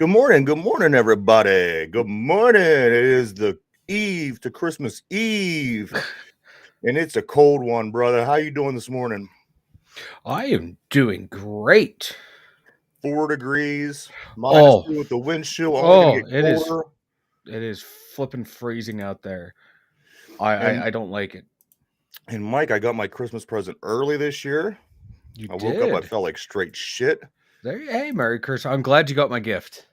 Good morning, everybody. Good morning. It is the eve to Christmas Eve, and it's a cold one, brother. How you doing this morning? I am doing great. 4 degrees, minus Oh, two with the wind chill. Only going to oh, get colder. it is flipping freezing out there. I, And I I don't like it. and Mike, I got my Christmas present early this year. You I woke up, I did. felt like straight shit. Hey, Merry Christmas. I'm glad you got my gift.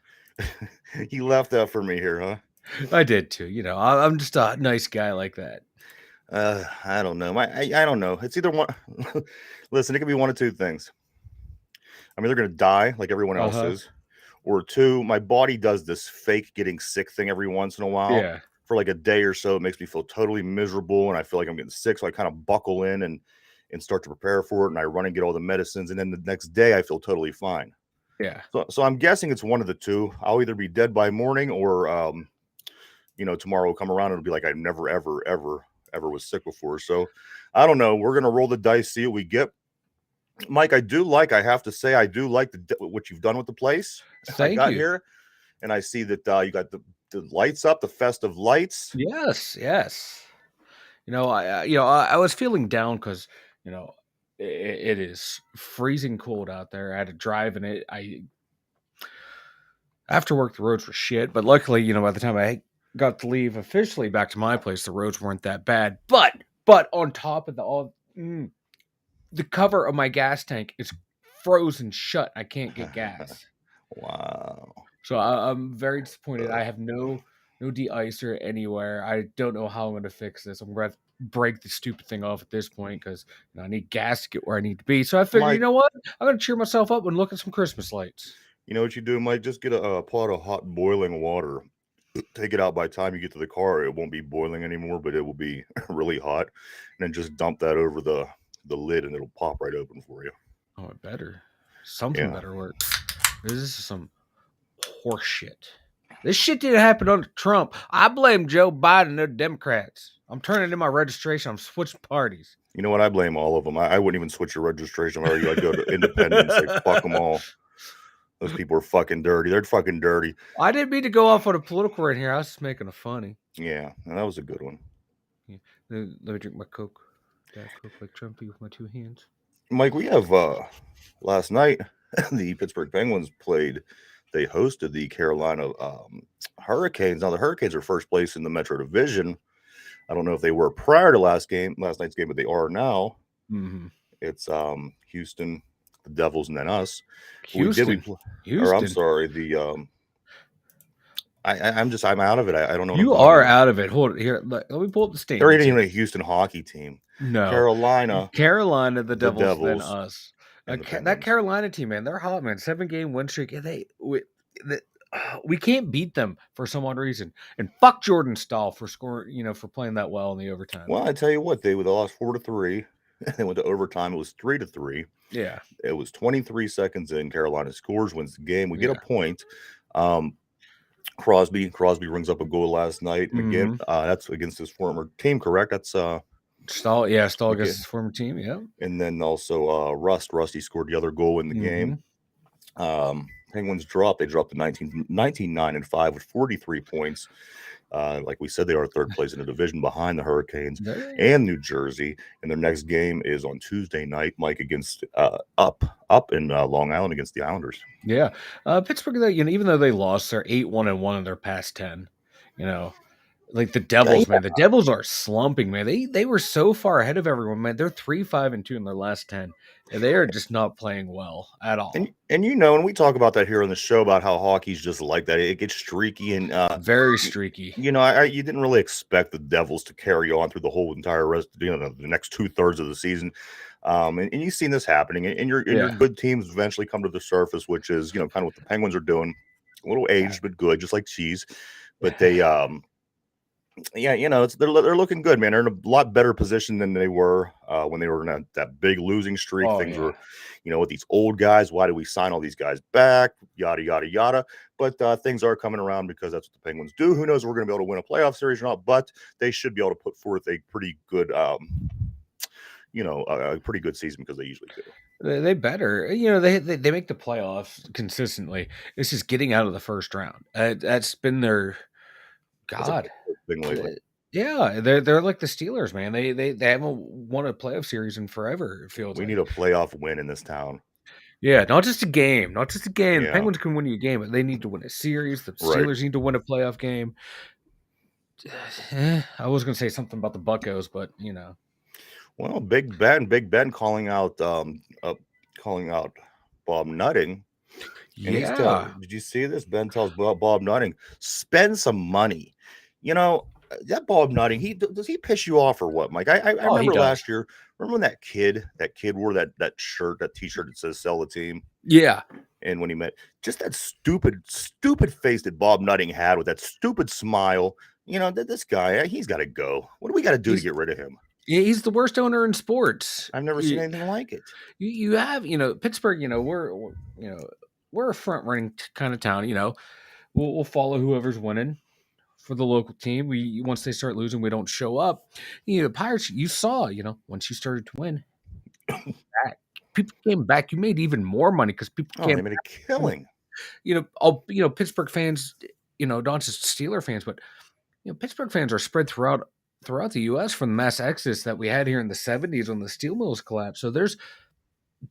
You left that for me here, huh? I did too. I'm just a nice guy like that. I don't know. I don't know. It's either one. Listen, it could be one of two things. I'm either going to die like everyone else Uh-huh. is, or two, my body does this fake getting sick thing every once in a while. Yeah. For like a day or so, it makes me feel totally miserable, and I feel like I'm getting sick. So I kind of buckle in and start to prepare for it, and I run and get all the medicines, and then the next day I feel totally fine. Yeah. So I'm guessing it's one of the two. I'll either be dead by morning, or tomorrow will come around and it'll be like I never ever was sick before. So I don't know. We're gonna roll the dice, see what we get. Mike, I have to say, I do like what you've done with the place. I Thank got you. here and I see that you got the lights up, the festive lights. Yes, yes. I was feeling down because, you know, it is freezing cold out there. I had to drive in it. After work, the roads were shit, but luckily, by the time I got to leave officially back to my place, the roads weren't that bad. But on top of the cover of my gas tank is frozen shut. I can't get gas, Wow. so I'm very disappointed. I have no de-icer anywhere. I don't know how I'm going to fix this. I'm going to break the stupid thing off at this point because I need gas to get where I need to be. So I figured, you Mike, know what? I'm going to cheer myself up and look at some Christmas lights. you know what you do, Mike? Just get a pot of hot boiling water. Take it out. By the time you get to the car, it won't be boiling anymore, but it will be really hot. And then just dump that over the lid and it'll pop right open for you. Oh, it better. Something Yeah. better work. This is some horse shit. This shit didn't happen under Trump. I blame Joe Biden and the Democrats. I'm turning in my registration. I'm switching parties. You know what? I blame all of them. I wouldn't even switch your registration. I'd go to independence. Say fuck them all. Those people are fucking dirty. They're fucking dirty. I didn't mean to go off on a political right here. I was just making a funny. Yeah, that was a good one. Yeah. Let me drink my Coke. That Coke like Trumpy with my two hands. Mike, we have last night the Pittsburgh Penguins played. They hosted the Carolina Hurricanes. Now the Hurricanes are first place in the Metro Division. I don't know if they were prior to last night's game, but they are now. Mm-hmm. It's Houston, the Devils, and then us. Houston. Or I'm Houston. sorry, the I'm out of it. I don't know what I'm You talking are about. out of it. Hold it here. Let me pull up the They're standings even here. a Houston hockey team. No. Carolina, Carolina, the the Devils, then Devils, us. and the That Penguins. Carolina team, man, they're hot, man. 7-game win streak. We can't beat them for some odd reason. And fuck Jordan Stahl for scoring, for playing that well in the overtime. Well, I tell you what, they lost 4-3. They went to overtime. It was 3-3. Yeah, It was 23 seconds in. Carolina scores, wins the game. We get a yeah. point. Um, Crosby rings up a goal last night, and again, Mm-hmm. that's against his former team. Correct? That's Stahl okay. against his former team. Yeah. And then also Rusty scored the other goal in the Mm-hmm. game. Penguins dropped. They dropped to 19-9-5 with 43 points. Like we said, they are third place in the division behind the Hurricanes and New Jersey. And their next game is on Tuesday night, Mike, against up in Long Island against the Islanders. Yeah. Pittsburgh, even though they lost, they're 8-1-1 in their past 10. Like the Devils, Yeah, man. The Devils are slumping, man. They were so far ahead of everyone, man. They're 3-5-2 in their last 10. And they are just not playing well at all. and and we talk about that here on the show about how hockey's just like that. It gets streaky and Very streaky. you didn't really expect the Devils to carry on through the whole entire the next 2/3 of the season. And you've seen this happening, and your Yeah. good teams eventually come to the surface, which is kind of what the Penguins are doing. A little aged but good, just like cheese. But they yeah, they're looking good, man. They're in a lot better position than they were when they were in that big losing streak. Oh Things yeah. were, with these old guys. Why do we sign all these guys back? Yada yada yada. But things are coming around because that's what the Penguins do. Who knows if we're going to be able to win a playoff series or not? But they should be able to put forth a pretty good, a pretty good season because they usually do. They better. They make the playoffs consistently. It's just getting out of the first round. That's been their That's a God. thing lately. Yeah, they're like the Steelers, man. They haven't won a playoff series in forever, it feels We like. need a playoff win in this town. Yeah, not just a game, not just a game. The Yeah, Penguins can win you a game, but they need to win a series. The right. Steelers need to win a playoff game. I was gonna say something about the Buccos, but Well, Big Ben calling out Bob Nutting, and he's yeah. did you see this? Ben tells Bob Nutting, spend some money. That Bob Nutting, does he piss you off or what, Mike? I Oh, he remember does. last year. Remember when that kid wore that shirt, that T-shirt that says "Sell the team," Yeah, and when he met just that stupid face that Bob Nutting had with that stupid smile. This guy, he's got to go. What do we got to do to he's get rid of him? he's the worst owner in sports. I've never seen anything like it. You have Pittsburgh. We're a front running kind of town. We'll follow whoever's winning for the local team. We once they start losing, we don't show up. Pirates. You saw once you started to win, back people came back. You made even more money because people Oh, came. they made a killing. Pittsburgh fans. Not just Steeler fans, but Pittsburgh fans are spread throughout the U.S. from the mass exodus that we had here in the '70s when the steel mills collapsed. So there's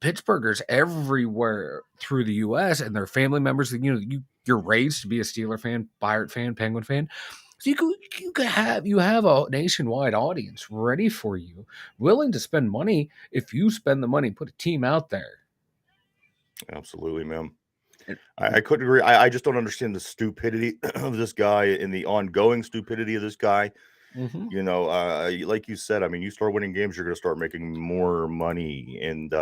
Pittsburghers everywhere through the U.S. and their family members. You're raised to be a Steeler fan, Pirate fan, Penguin fan. So you have a nationwide audience ready for you, willing to spend money if you spend the money, put a team out there. Absolutely, man. And- I couldn't agree. I just don't understand the stupidity of this guy and the ongoing stupidity of this guy. Mhm. Like you said, I mean, you start winning games, you're going to start making more money, and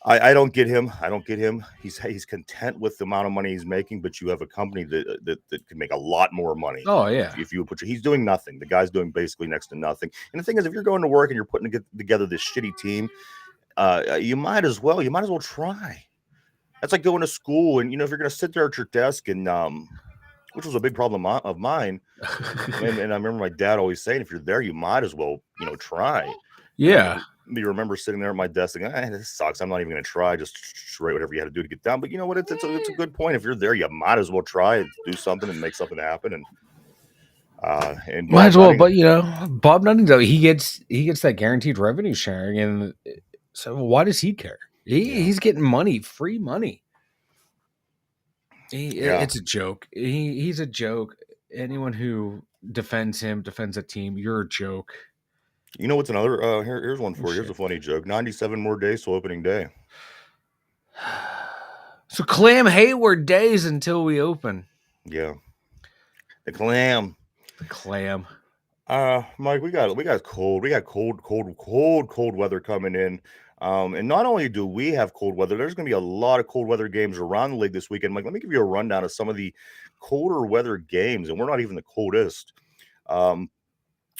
I don't get him. I don't get him. He's content with the amount of money he's making, but you have a company that can make a lot more money. Oh yeah, If you put he's doing nothing. The guy's doing basically next to nothing. And the thing is, if you're going to work and you're putting together this shitty team, you might as well try. That's like going to school, and if you're going to sit there at your desk and which was a big problem of mine. And I remember my dad always saying, if you're there, you might as well, try. yeah. You remember sitting there at my desk thinking, this sucks. I'm not even going to try. Just write whatever you had to do to get down. But you know what? It's a good point. If you're there, you might as well try and do something and make something happen. And Might Bob as well, Nutting, but Bob Nutting though he gets that guaranteed revenue sharing, and so why does he care? He's getting money, free money. yeah. It's a joke. He's a joke. Anyone who defends him, defends a team, you're a joke. You know what's another? Here's one for you. Here's Shit. a funny joke. 97 more days till opening day. So Clam Hayward days until we open. Yeah. The clam. The Clam. Mike, we got cold. We got cold weather coming in. And not only do we have cold weather, there's going to be a lot of cold weather games around the league this weekend. Mike, let me give you a rundown of some of the colder weather games, and we're not even the coldest.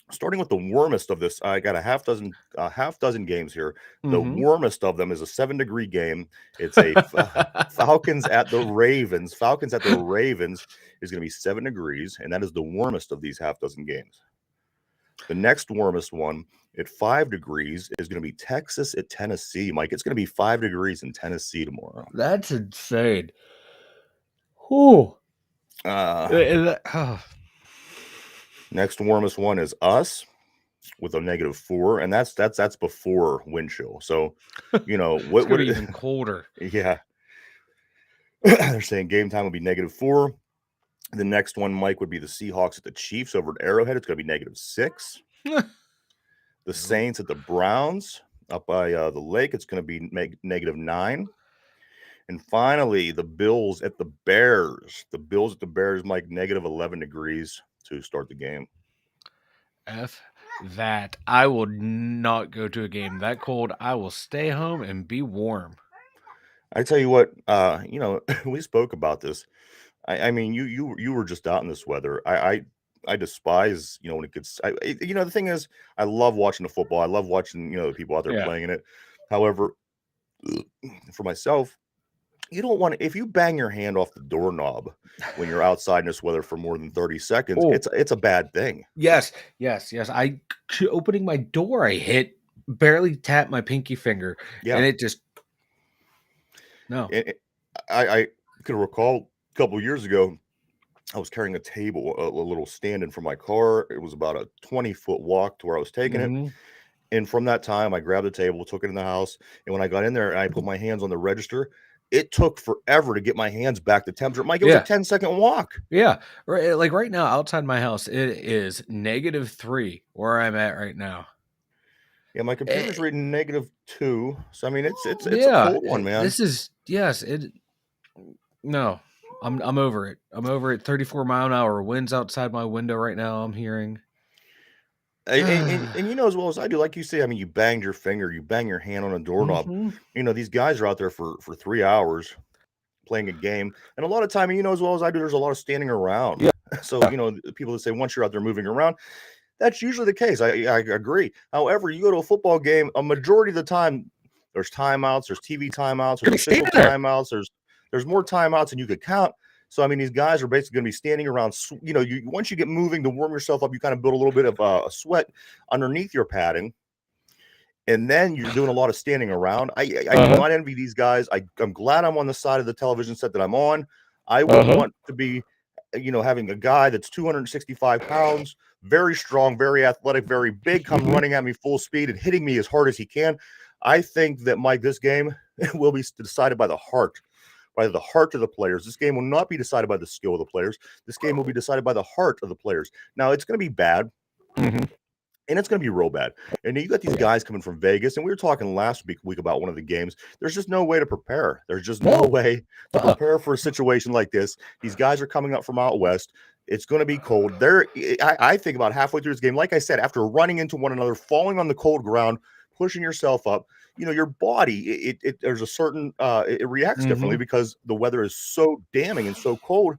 Starting with the warmest of this, I got a half dozen games here. The warmest of them is a 7-degree game. It's a Falcons at the Ravens. Falcons at the Ravens is going to be 7 degrees, and that is the warmest of these half dozen games. The next warmest one at 5 degrees is going to be Texas at Tennessee. Mike, it's going to be 5 degrees in Tennessee tomorrow. That's insane. Whew. Next warmest one is us with a -4, and that's before wind chill. So, what would even colder? Yeah. They're saying game time will be -4. The next one, Mike, would be the Seahawks at the Chiefs over at Arrowhead. It's going to be -6. The Saints at the Browns up by the lake. It's going to be -9. And finally, the Bills at the Bears. The Bills at the Bears, Mike, -11 degrees to start the game. F that. I will not go to a game that cold. I will stay home and be warm. I tell you what, we spoke about this. I mean, you were just out in this weather. I despise, when it gets. The thing is, I love watching the football. I love watching, the people out there playing in it. However, for myself, you don't want to. If you bang your hand off the doorknob when you're outside in this weather for more than 30 seconds, it's a bad thing. Yes. Opening my door, I hit barely tapped my pinky finger, Yeah. and it just no. I could recall a couple years ago, I was carrying a table, a little stand in from my car. It was about a 20-foot walk to where I was taking it. Mhm. And from that time, I grabbed the table, took it in the house. And when I got in there and I put my hands on the register, it took forever to get my hands back to temperature. Mike, it was a Yeah. 10-second walk. Yeah. Right, like, right now, outside my house, it is -3 where I'm at right now. Yeah, my computer's Eh, reading -2. So I mean, it's a yeah, cold one, man. this is yes, it no. I'm over it. I'm over it. 34-mile-an-hour winds outside my window right now, I'm hearing. And you know as well as I do, like you say, I mean, you banged your finger, you bang your hand on a doorknob. Mhm. You know, these guys are out there for 3 hours playing a game. And a lot of time, you know as well as I do, there's a lot of standing around. Yeah. So, you know, the people that say once you're out there moving around, that's usually the case. I agree. However, you go to a football game, a majority of the time, there's timeouts, there's TV timeouts, there's You're official standing there. timeouts, there's more timeouts than you could count. So I mean, these guys are basically going to be standing around. You know, you once you get moving to warm yourself up, you kind of build a little bit of a sweat underneath your padding, and then you're doing a lot of standing around. I do Uh-huh. not envy these guys. I'm glad I'm on the side of the television set that I'm on. I wouldn't Uh-huh. want to be, you know, having a guy that's 265 pounds, very strong, very athletic, very big, come Mhm. running at me full speed and hitting me as hard as he can. I think that, Mike, this game will be decided by the heart of the players. This game will not be decided by the skill of the players. This game will be decided by the heart of the players. Now, it's going to be bad. Mhm. And it's going to be real bad. And you got these Yeah. guys coming from Vegas, and we were talking last week about one of the games. There's just no way to prepare. There's just no No. way to Uh-uh. prepare for a situation like this. These guys are coming up from out west. It's going to be cold. I think about halfway through this game, like I said, after running into one another, falling on the cold ground, pushing yourself up, you know, your body, there's a certain, it reacts differently Mhm. because the weather is so damning and so cold.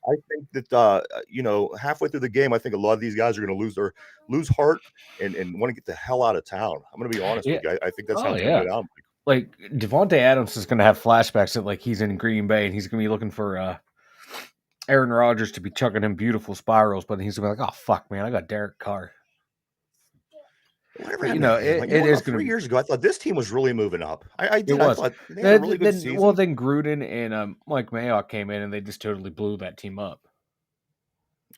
I think that, you know, halfway through the game, I think a lot of these guys are going to lose heart and want to get the hell out of town. I'm going to be honest Yeah. with you. I think that's how Oh, it's going to yeah. go down. Like, Devontae Adams is gonna have flashbacks that, like, he's in Green Bay, and he's gonna be looking for, Aaron Rodgers to be chucking him beautiful spirals, but he's gonna be like, "Oh, fuck, man, I got Derek Carr." Whatever But, happened to him? Like, you know it what? is About gonna 3 be years ago, I thought this team was really moving up. I it did. I was. thought they had a really good season. Then Gruden and, Mike Mayock came in, and they just totally blew that team up.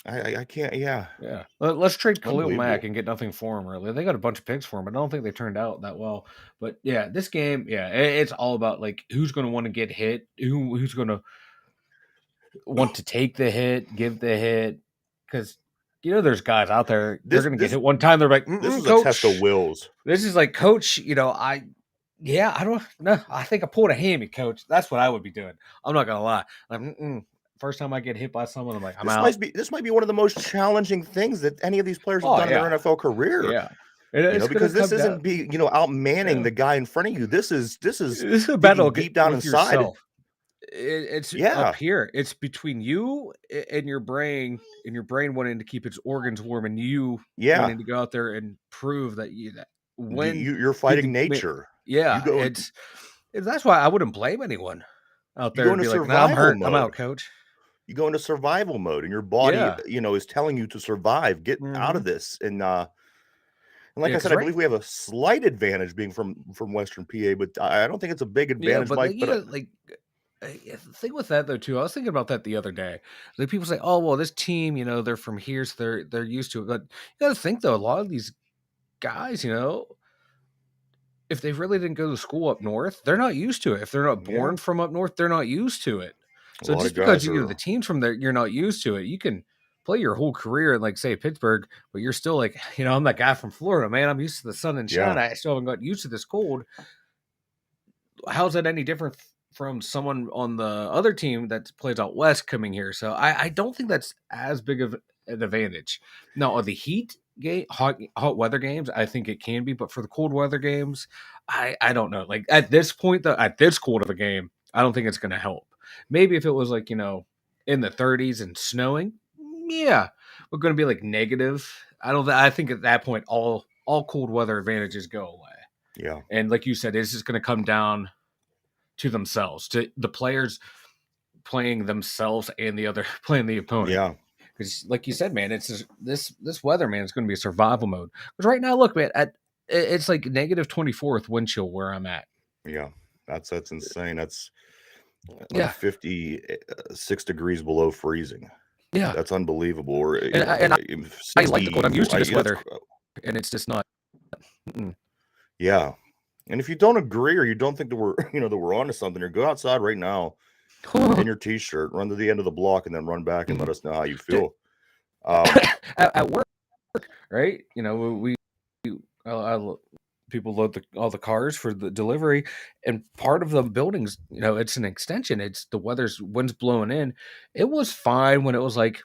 I can't. Yeah, Yeah. Let's trade Khalil Mack unbelievable. and get nothing for him, really. They got a bunch of picks for him, but I don't think they turned out that well. But, yeah, this game, yeah, it's all about, like, who's gonna wanna get hit, who's gonna want to take the hit, give the hit, because there's guys out there, they're This gonna get this hit one time, they're like, this was a test of coach. wills. This is like, coach, I don't know. I think I pulled a hammy, coach. That's what I would be doing. I'm not gonna lie. Like, first time I get hit by someone, I'm like, I'm out. This might be one of the most challenging things that any of these players have Oh done in their yeah, NFL career. yeah. You know, It's gonna because this come down. isn't out manning Yeah, the guy in front of you. This is this is a battle digging deep down with inside. yourself. It's up Yeah, here. It's between you and your brain wanting to keep its organs warm, and you yeah. wanting to go out there and prove that when You're you fighting can commit. nature. You Yeah, go that's why I wouldn't blame anyone out you there go and into be like, "Nah, I'm survival hurt. I'm mode. out, coach." You go into survival mode, and your body, Yeah. you know, is telling you to survive, get out of Mhm. this. And like Yeah, I because said, I right. believe we have a slight advantage being from Western PA, but I don't think it's a big Yeah, advantage, but, Mike. like, But yeah, the thing with that though too, I was thinking about that the other day. Like, people say, "Oh, well, this team, they're from here, so they're used to it." But you got to think though, a lot of these guys, if they really didn't go to school up north, they're not used to it. If they're not yeah, born from up north, they're not used to it. a So lot just of because guys the are. team's from there, you're not used to it. You can play your whole career in, like, say, Pittsburgh, but you're still like, I'm that guy from Florida, man. I'm used to the sun and shine. Yeah, I still haven't got used to this cold. How's that any different from someone on the other team that plays out west coming here? So I don't think that's as big of an advantage. Now, are the hot weather games, I think it can be, but for the cold weather games, I don't know. Like, at this point, though, at this cold of a game, I don't think it's going to help. Maybe if it was like, in the 30s and snowing, yeah, we're going to be like negative. I don't. I think at that point, all cold weather advantages go away. yeah, And like you said, it's just going to come down to themselves, to the players playing themselves and the other playing the opponent. yeah. Because, like you said, man, it's just, this weather, man, is going to be a survival mode. Because right now, look, man, at it's like negative 24 with wind chill where I'm at. Yeah, that's insane. That's like Yeah, 56 degrees below freezing. yeah. That's unbelievable. Or And I like the cold. I'm 60. used to this That's weather, and it's just not. Mm-mm. yeah. And if you don't agree or you don't think that we're that we're onto something, or go outside right now in your t-shirt, run to the end of the block, and then run back and let us know how you feel. At work, right? I people load all the cars for the delivery, and part of the buildings, it's an extension. It's the wind's blowing in. It was fine when it was like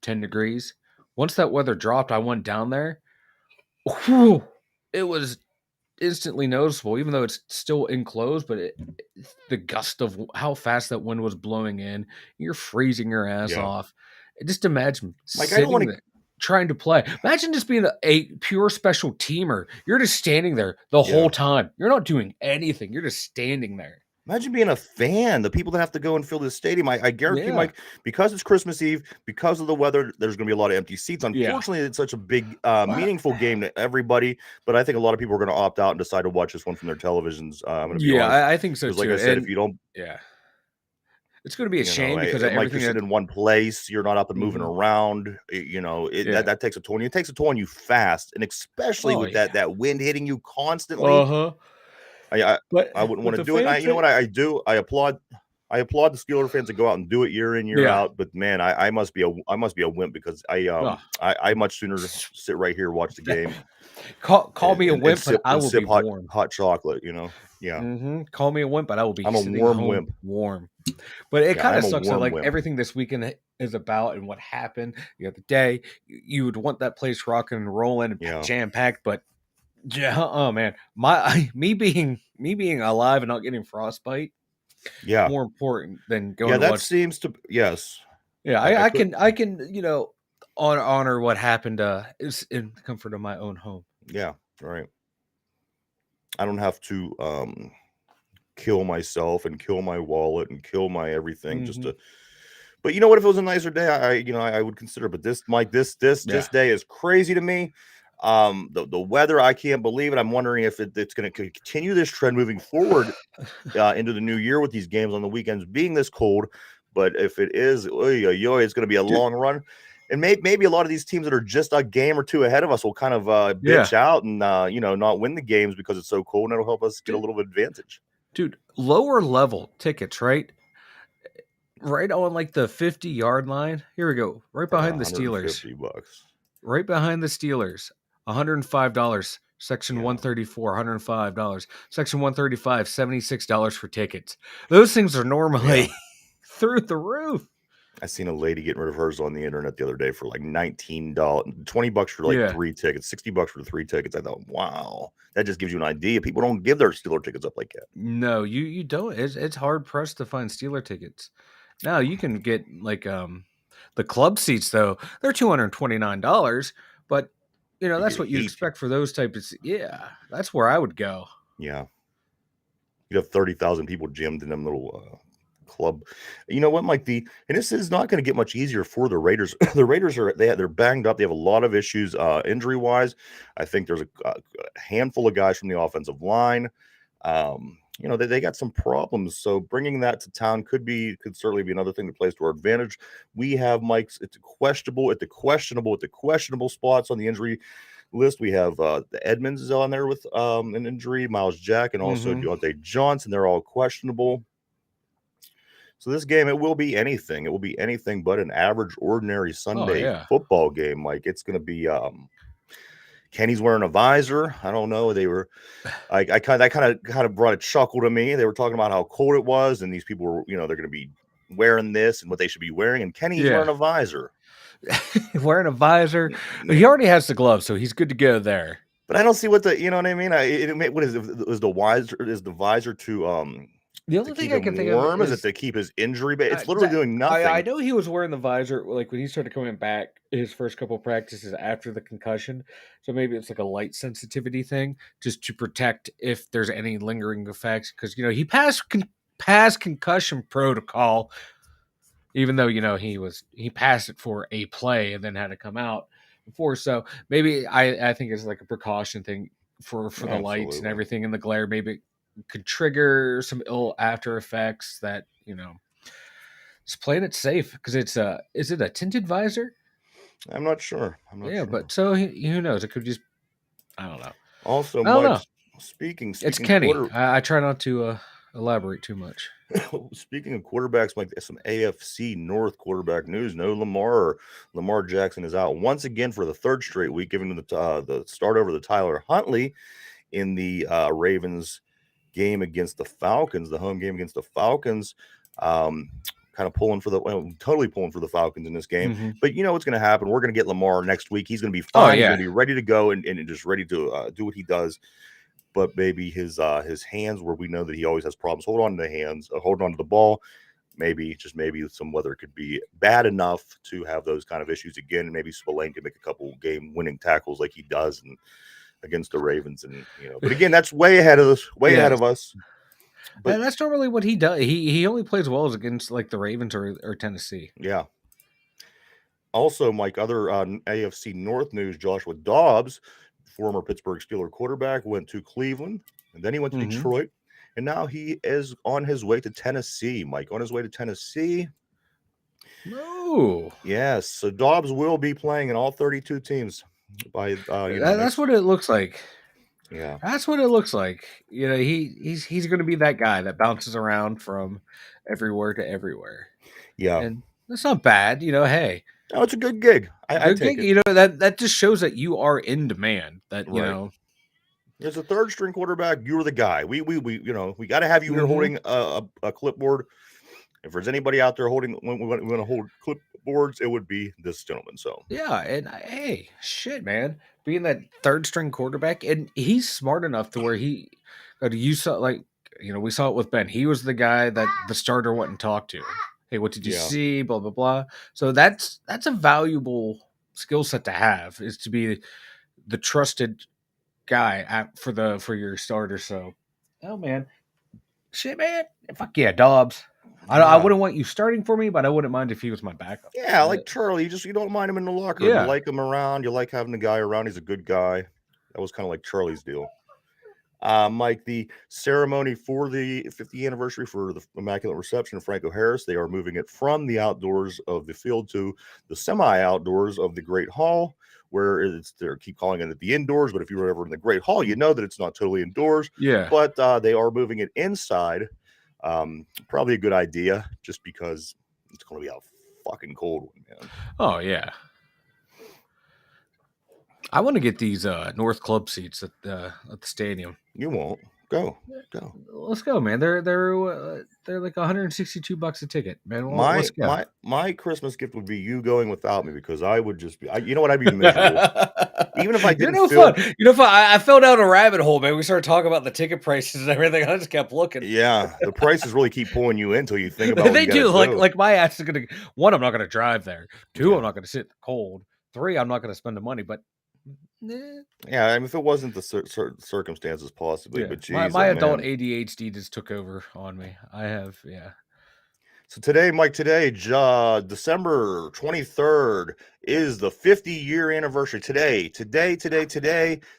10 degrees. Once that weather dropped, I went down there. Whew, it was instantly noticeable, even though it's still enclosed, but the gust of how fast that wind was blowing in, you're freezing your ass Yeah. off. Just imagine Like I don't want sitting to there trying to play. Imagine just being a pure special teamer. You're just standing there the whole yeah. time. You're not doing anything. You're just standing there. Imagine being a fan, the people that have to go and fill this stadium. I guarantee, Yeah. Mike, because it's Christmas Eve, because of the weather, there's going to be a lot of empty seats. Yeah. Unfortunately, it's such a big, meaningful game to everybody. But I think a lot of people are going to opt out and decide to watch this one from their televisions. I'm going to be honest. I think so Because, like too. I said, And if you don't, yeah, it's going to be a shame because of Mike, you're everything that. sitting in one place, you're not up and moving Mhm. around. Yeah. That takes a toll. It takes a toll on you fast. And especially Oh with yeah. that wind hitting you constantly. Uh-huh. I I But I wouldn't but wanna the do it. fan You know thing, what I do? I applaud the Steeler fans that go out and do it year in, year yeah. out, but man, I must be a wimp because Oh. I much sooner sit right here, watch the game, Call me a and wimp, but I will be sip warm. hot chocolate, you know? Yeah. Call me a wimp, but I will be I'm a sitting warm home wimp. warm. But it Yeah, kind of I'm a sucks that warm like wimp. everything this weekend is about and what happened the other day. You would want that place rocking and rolling and Yeah. jam packed, but yeah, oh man, my me being alive and not getting frostbite Yeah. more important than going Yeah, to that watch. seems to yes. Yeah, I I could can honor what happened is in the comfort of my own home. yeah, right. I don't have to, kill myself and kill my wallet and kill my everything just Hmm. to. But you know what? If it was a nicer day, I would consider. But this, Mike, this Yeah. day is crazy to me. The weather, I can't believe it. I'm wondering if it's going to continue this trend moving forward into the new year with these games on the weekends being this cold. But if it is, oy, oy, oy, it's going to be a Dude, long run. And maybe a lot of these teams that are just a game or two ahead of us will kind of yeah. bitch out and not win the games because it's so cold, and it'll help us get a Dude, little advantage. dude, lower level tickets, right? Right on like the 50-yard line. Here we go. Right For behind the Steelers. $150. Right behind the Steelers. $105. Section Yeah. 134, $105. Section 135, $76 for tickets. Those things are normally Yeah. through the roof. I seen a lady getting rid of hers on the internet the other day for like $19, $20 for like Yeah. 3 tickets, $60 for the 3 tickets. I thought, wow, that just gives you an idea. People don't give their Steeler tickets up like that. No, you don't. It's hard pressed to find Steeler tickets. Now you can get like the club seats though. They're $229, but You that's get what you'd heat. expect for those types of yeah, that's where I would go. Yeah. You'd have 30,000 people jammed in them little club. You know what, Mike? And this is not going to get much easier for the Raiders. The Raiders they're banged up. They have a lot of issues injury wise. I think there's a handful of guys from the offensive line. They got some problems. So bringing that to town could certainly be another thing that plays to our advantage. We have Mike's at the questionable spots on the injury list. We have the Edmonds is on there with an injury, Miles Jack, and also Mhm. Deontay Johnson. They're all questionable. So this game, it will be anything. It will be anything but an average, ordinary Oh Sunday yeah. football game. Mike, it's going to be. Kenny's wearing a visor. I don't know. I kind of brought a chuckle to me. They were talking about how cold it was, and these people were, they're going to be wearing this and what they should be wearing. And Kenny's Yeah. wearing a visor. Wearing a visor. Yeah. He already has the gloves, so he's good to go there. But I don't see what you know what I mean? What is the visor The to only thing keep I him can think of warm? Is it is to keep his injury? But it's literally doing I nothing. know he was wearing the visor like when he started coming back his first couple of practices after the concussion. So maybe it's like a light sensitivity thing just to protect if there's any lingering effects because he passed concussion protocol even though he passed it for a play and then had to come out before. So maybe I think it's like a precaution thing for the lights and Absolutely. everything in the glare. Maybe it could trigger some ill after effects that just playing it safe because it's is it a tinted visor? I'm not sure. I'm not Yeah, sure. but so who knows? It could just I don't know. Also, I don't Mike, know. It's speaking Kenny. I try not to elaborate too much. speaking of quarterbacks, Mike, some AFC North quarterback news. No Lamar Jackson is out once again for the third straight week, giving the start over to Tyler Huntley in the Ravens game against the Falcons, the home game against the Falcons. Kind of totally pulling for the Falcons in this game. Mm-hmm. But you know what's going to happen? We're going to get Lamar next week. He's going to be Oh fine. He's yeah. going to be ready to go and just ready to do what he does. But maybe his hands, where we know that he always has problems, hold on to the hands, hold on to the ball. Maybe some weather could be bad enough to have those kind of issues again. And maybe Spillane can make a couple game-winning tackles like he does against the Ravens. And but again, that's way ahead of us. Ahead of us. But and that's not really what he does. He only plays well against like the Ravens or Tennessee. yeah. Also, Mike, other AFC North news: Joshua Dobbs, former Pittsburgh Steelers quarterback, went to Cleveland, and then he went to Detroit, and now he is on his way to Tennessee. Mike, on his way to Tennessee. No. Yes, so Dobbs will be playing in all 32 teams by that's what it looks like. Yeah, that's what it looks like. He's going to be that guy that bounces around from everywhere to everywhere. Yeah, and that's not bad. Hey, no, it's a good gig. I take gig. it. That just shows that you are in demand. That Right. As a third string quarterback, you're the guy. We got to have you here holding a clipboard. If there's anybody out there holding, when we want to hold clipboards, it would be this gentleman. So yeah, and hey, shit, man, being that third string quarterback, and he's smart enough to where you saw we saw it with Ben. He was the guy that the starter went and talked to. Hey, what did you see? Blah blah blah. So that's a valuable skill set to have, is to be the trusted guy for your starter. So, oh man, shit, man, fuck yeah, Dobbs. I wouldn't want you starting for me, but I wouldn't mind if he was my backup. Yeah, like Charlie, you don't mind him in the locker room. You like him around. You like having the guy around. He's a good guy. That was kind of like Charlie's deal. Mike, the ceremony for the 50th anniversary for the Immaculate Reception of Franco Harris, they are moving it from the outdoors of the field to the semi-outdoors of the Great Hall, where they keep calling it the indoors. But if you were ever in the Great Hall, you know that it's not totally indoors. Yeah. But they are moving it inside. Probably a good idea, just because it's going to be a fucking cold one, man. Oh yeah. I want to get these North Club seats at the stadium. You won't go. Let's go, man. They're like $162 a ticket, man. Let's go. My Christmas gift would be you going without me, because I would just be. You know what? I'd be miserable. Even if I didn't fun. I fell down a rabbit hole, man. We started talking about the ticket prices and everything. I just kept looking. Yeah, the prices really keep pulling you in until you think about. They do. Like my ass is gonna. One, I'm not gonna drive there. Two, I'm not gonna sit in the cold. Three, I'm not gonna spend the money. But yeah, I mean, if it wasn't the circumstances, possibly. But geez, my adult ADHD just took over on me. I have, So today, Mike, December 23rd is the 50-year anniversary. Today,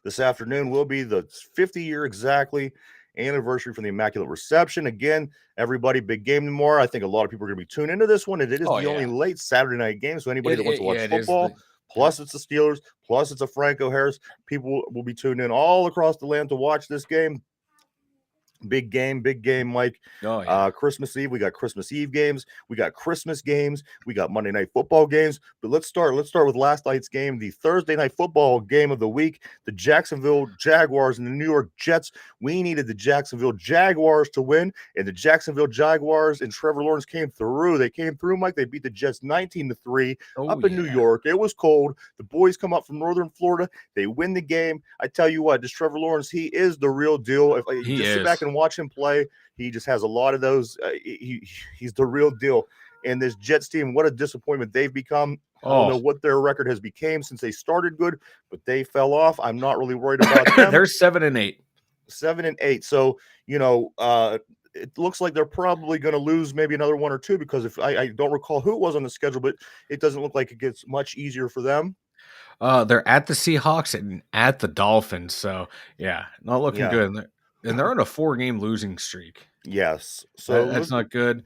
this afternoon will be the 50-year exactly anniversary from the Immaculate Reception. Again, everybody, big game tomorrow. I think a lot of people are going to be tuned into this one. It is the only late Saturday night game, so anybody that wants to watch football, plus it's the Steelers, plus it's a Franco Harris, people will be tuned in all across the land to watch this game. Big game, Mike. Christmas Eve, we got Christmas Eve games, we got Christmas games, we got Monday Night Football games. But let's start with last night's game, the Thursday Night Football game of the week. The Jacksonville Jaguars and the New York Jets. We needed the Jacksonville Jaguars to win, and the Jacksonville Jaguars and Trevor Lawrence came through. They came through, Mike. They beat the Jets 19-3 up in New York. It was cold. The boys come up from Northern Florida. They win the game. I tell you what, this Trevor Lawrence, he is the real deal. If you just sit back and watch him play, he just has a lot of those. He's the real deal. And this Jets team, what a disappointment they've become. I don't know what their record has become since they started good, but they fell off. I'm not really worried about them. They're 7-8. 7-8. So, it looks like they're probably going to lose maybe another one or two, because if I don't recall who it was on the schedule, but it doesn't look like it gets much easier for them. They're at the Seahawks and at the Dolphins, so yeah, not looking Yeah. good. And they're on a 4-game losing streak. Yes. So That's not good.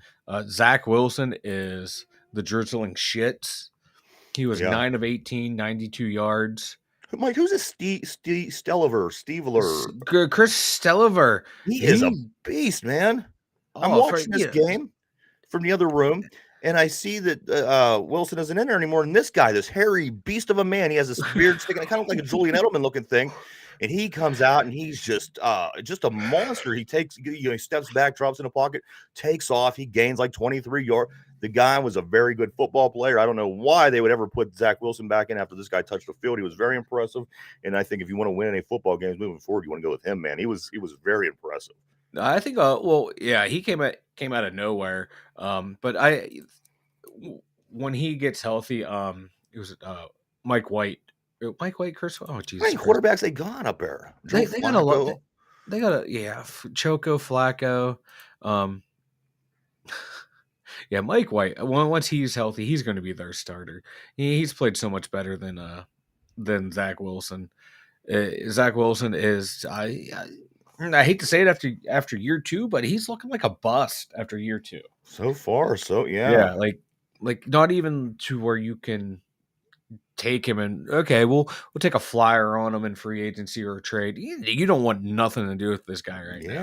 Zach Wilson is the drizzling shits. He was yeah. 9 of 18, 92 yards. Mike, who's a Stelliver? Steveler? Chris Stelliver, He is a he beast, man. I'm oh for watching this yeah, game from the other room, and I see that Wilson isn't in there anymore. And this guy, this hairy beast of a man, he has this beard sticking, kind of like a Julian Edelman looking thing. And he comes out and he's just a monster. He takes, he steps back, drops in a pocket, takes off. He gains like 23 yards. The guy was a very good football player. I don't know why they would ever put Zach Wilson back in after this guy touched the field. He was very impressive. And I think if you want to win any football games moving forward, you want to go with him, man. He was very impressive. I think well yeah, he came out of nowhere. But when he gets healthy, it was Mike White. Mike White, Chris. Oh How Jesus many Christ! quarterbacks they got up there? Joe They got a lot. Flacco. They got a yeah, Choco Flacco. Um, yeah, Mike White. Once he's healthy, he's going to be their starter. He's played so much better than Zach Wilson. Zach Wilson is I hate to say it after year 2, but he's looking like a bust after year 2. So far, so Yeah, yeah. like not even to where you can take him and okay, we'll take a flyer on him in free agency or a trade. You don't want nothing to do with this guy right now.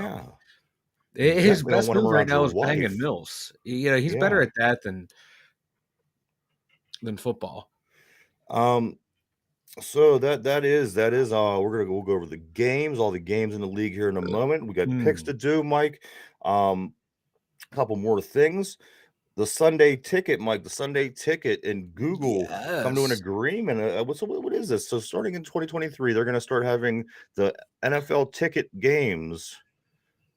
Yeah. You His definitely don't best want him move right around now your is banging wife. Mills. He's better Yeah. at that than football. So that is we'll go over the games, all the games in the league here in a moment. We got picks Mm, to do, Mike. A couple more things. The Sunday ticket, Mike, the Sunday ticket and Google come to an yes. agreement. What is this? So starting in 2023, they're going to start having the NFL ticket games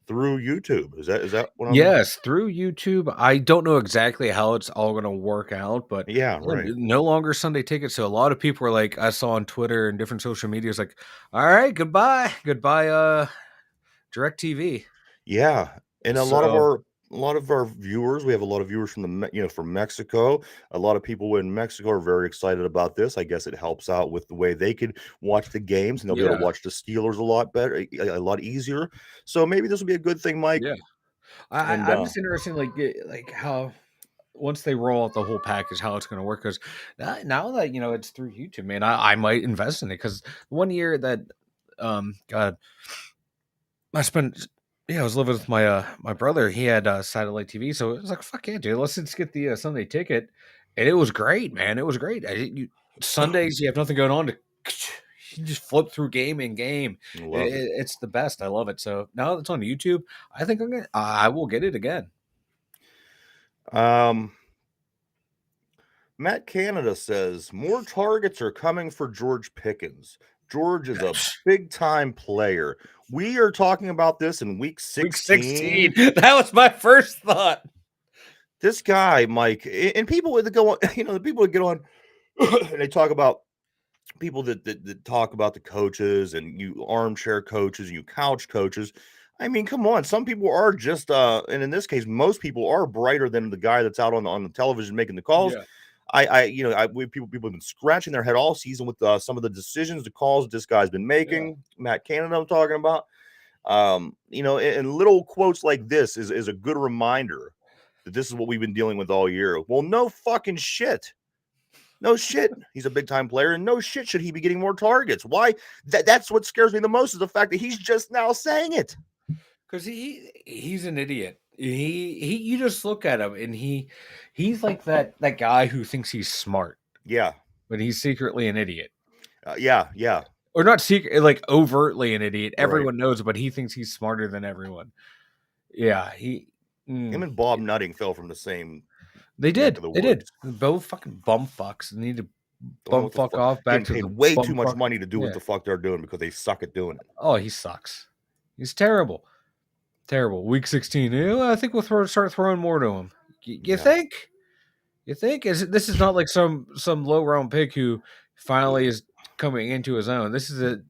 through YouTube. Is that what I'm Yes, through YouTube. I don't know exactly how it's all going to work out, but Yeah, yeah, right. no longer Sunday tickets. So a lot of people were like, I saw on Twitter and different social medias, like, all right, goodbye, DirecTV. Yeah, and So a lot of our viewers, we have a lot of viewers from from Mexico. A lot of people in Mexico are very excited about this. I guess it helps out with the way they could watch the games, and they'll be able to yeah, watch the Steelers a lot better, a lot easier. So maybe this will be a good thing, Mike. yeah. And I'm just interested, in, like how once they roll out the whole package, how it's going to work. Because now that it's through YouTube, man, I might invest in it. Because one year that, God, I spent. Yeah, I was living with my brother. He had satellite TV, so it was like, "Fuck yeah, dude! Let's just get the Sunday ticket," and it was great, man. It was great. Sundays, you have nothing going on to you just flip through game in game. love it. It's the best. I love it. So now that it's on YouTube, I think I will get it again. Um, Matt Canada says more targets are coming for George Pickens. George is a big time player. We are talking about this in week Week 16. 16. That was my first thought. This guy, Mike, and people would go on, the people would get on and they talk about people that talk about the coaches and you armchair coaches, you couch coaches. I mean, come on. Some people are just and in this case, most people are brighter than the guy that's out on the television making the calls. Yeah. People have been scratching their head all season with some of the decisions, the calls this guy's been Yeah. making. Matt Canada, I'm talking about. And little quotes like this is a good reminder that this is what we've been dealing with all year. Well, no fucking shit. No shit. He's a big time player, and no shit should he be getting more targets. Why? That's what scares me the most is the fact that he's just now saying it. Because he's an idiot. He you just look at him and he's like that guy who thinks he's smart, Yeah. but he's secretly an idiot. Yeah. Or not secret, like overtly an idiot. Right. Everyone knows, but he thinks he's smarter than everyone. Yeah, Him and Bob Nutting fell from the same they neck did. of the They did. woods. Both fucking bum fucks need to Don't know bum what the fuck fuck. off back Getting to paid the way too bum much fuck. money to do what Yeah. the fuck they're doing because they suck at doing it. Oh, he sucks. He's terrible. Terrible. Week 16. I think we'll start throwing more to him. You Yeah. think? You think this is not like some low round pick who finally is coming into his own. This is a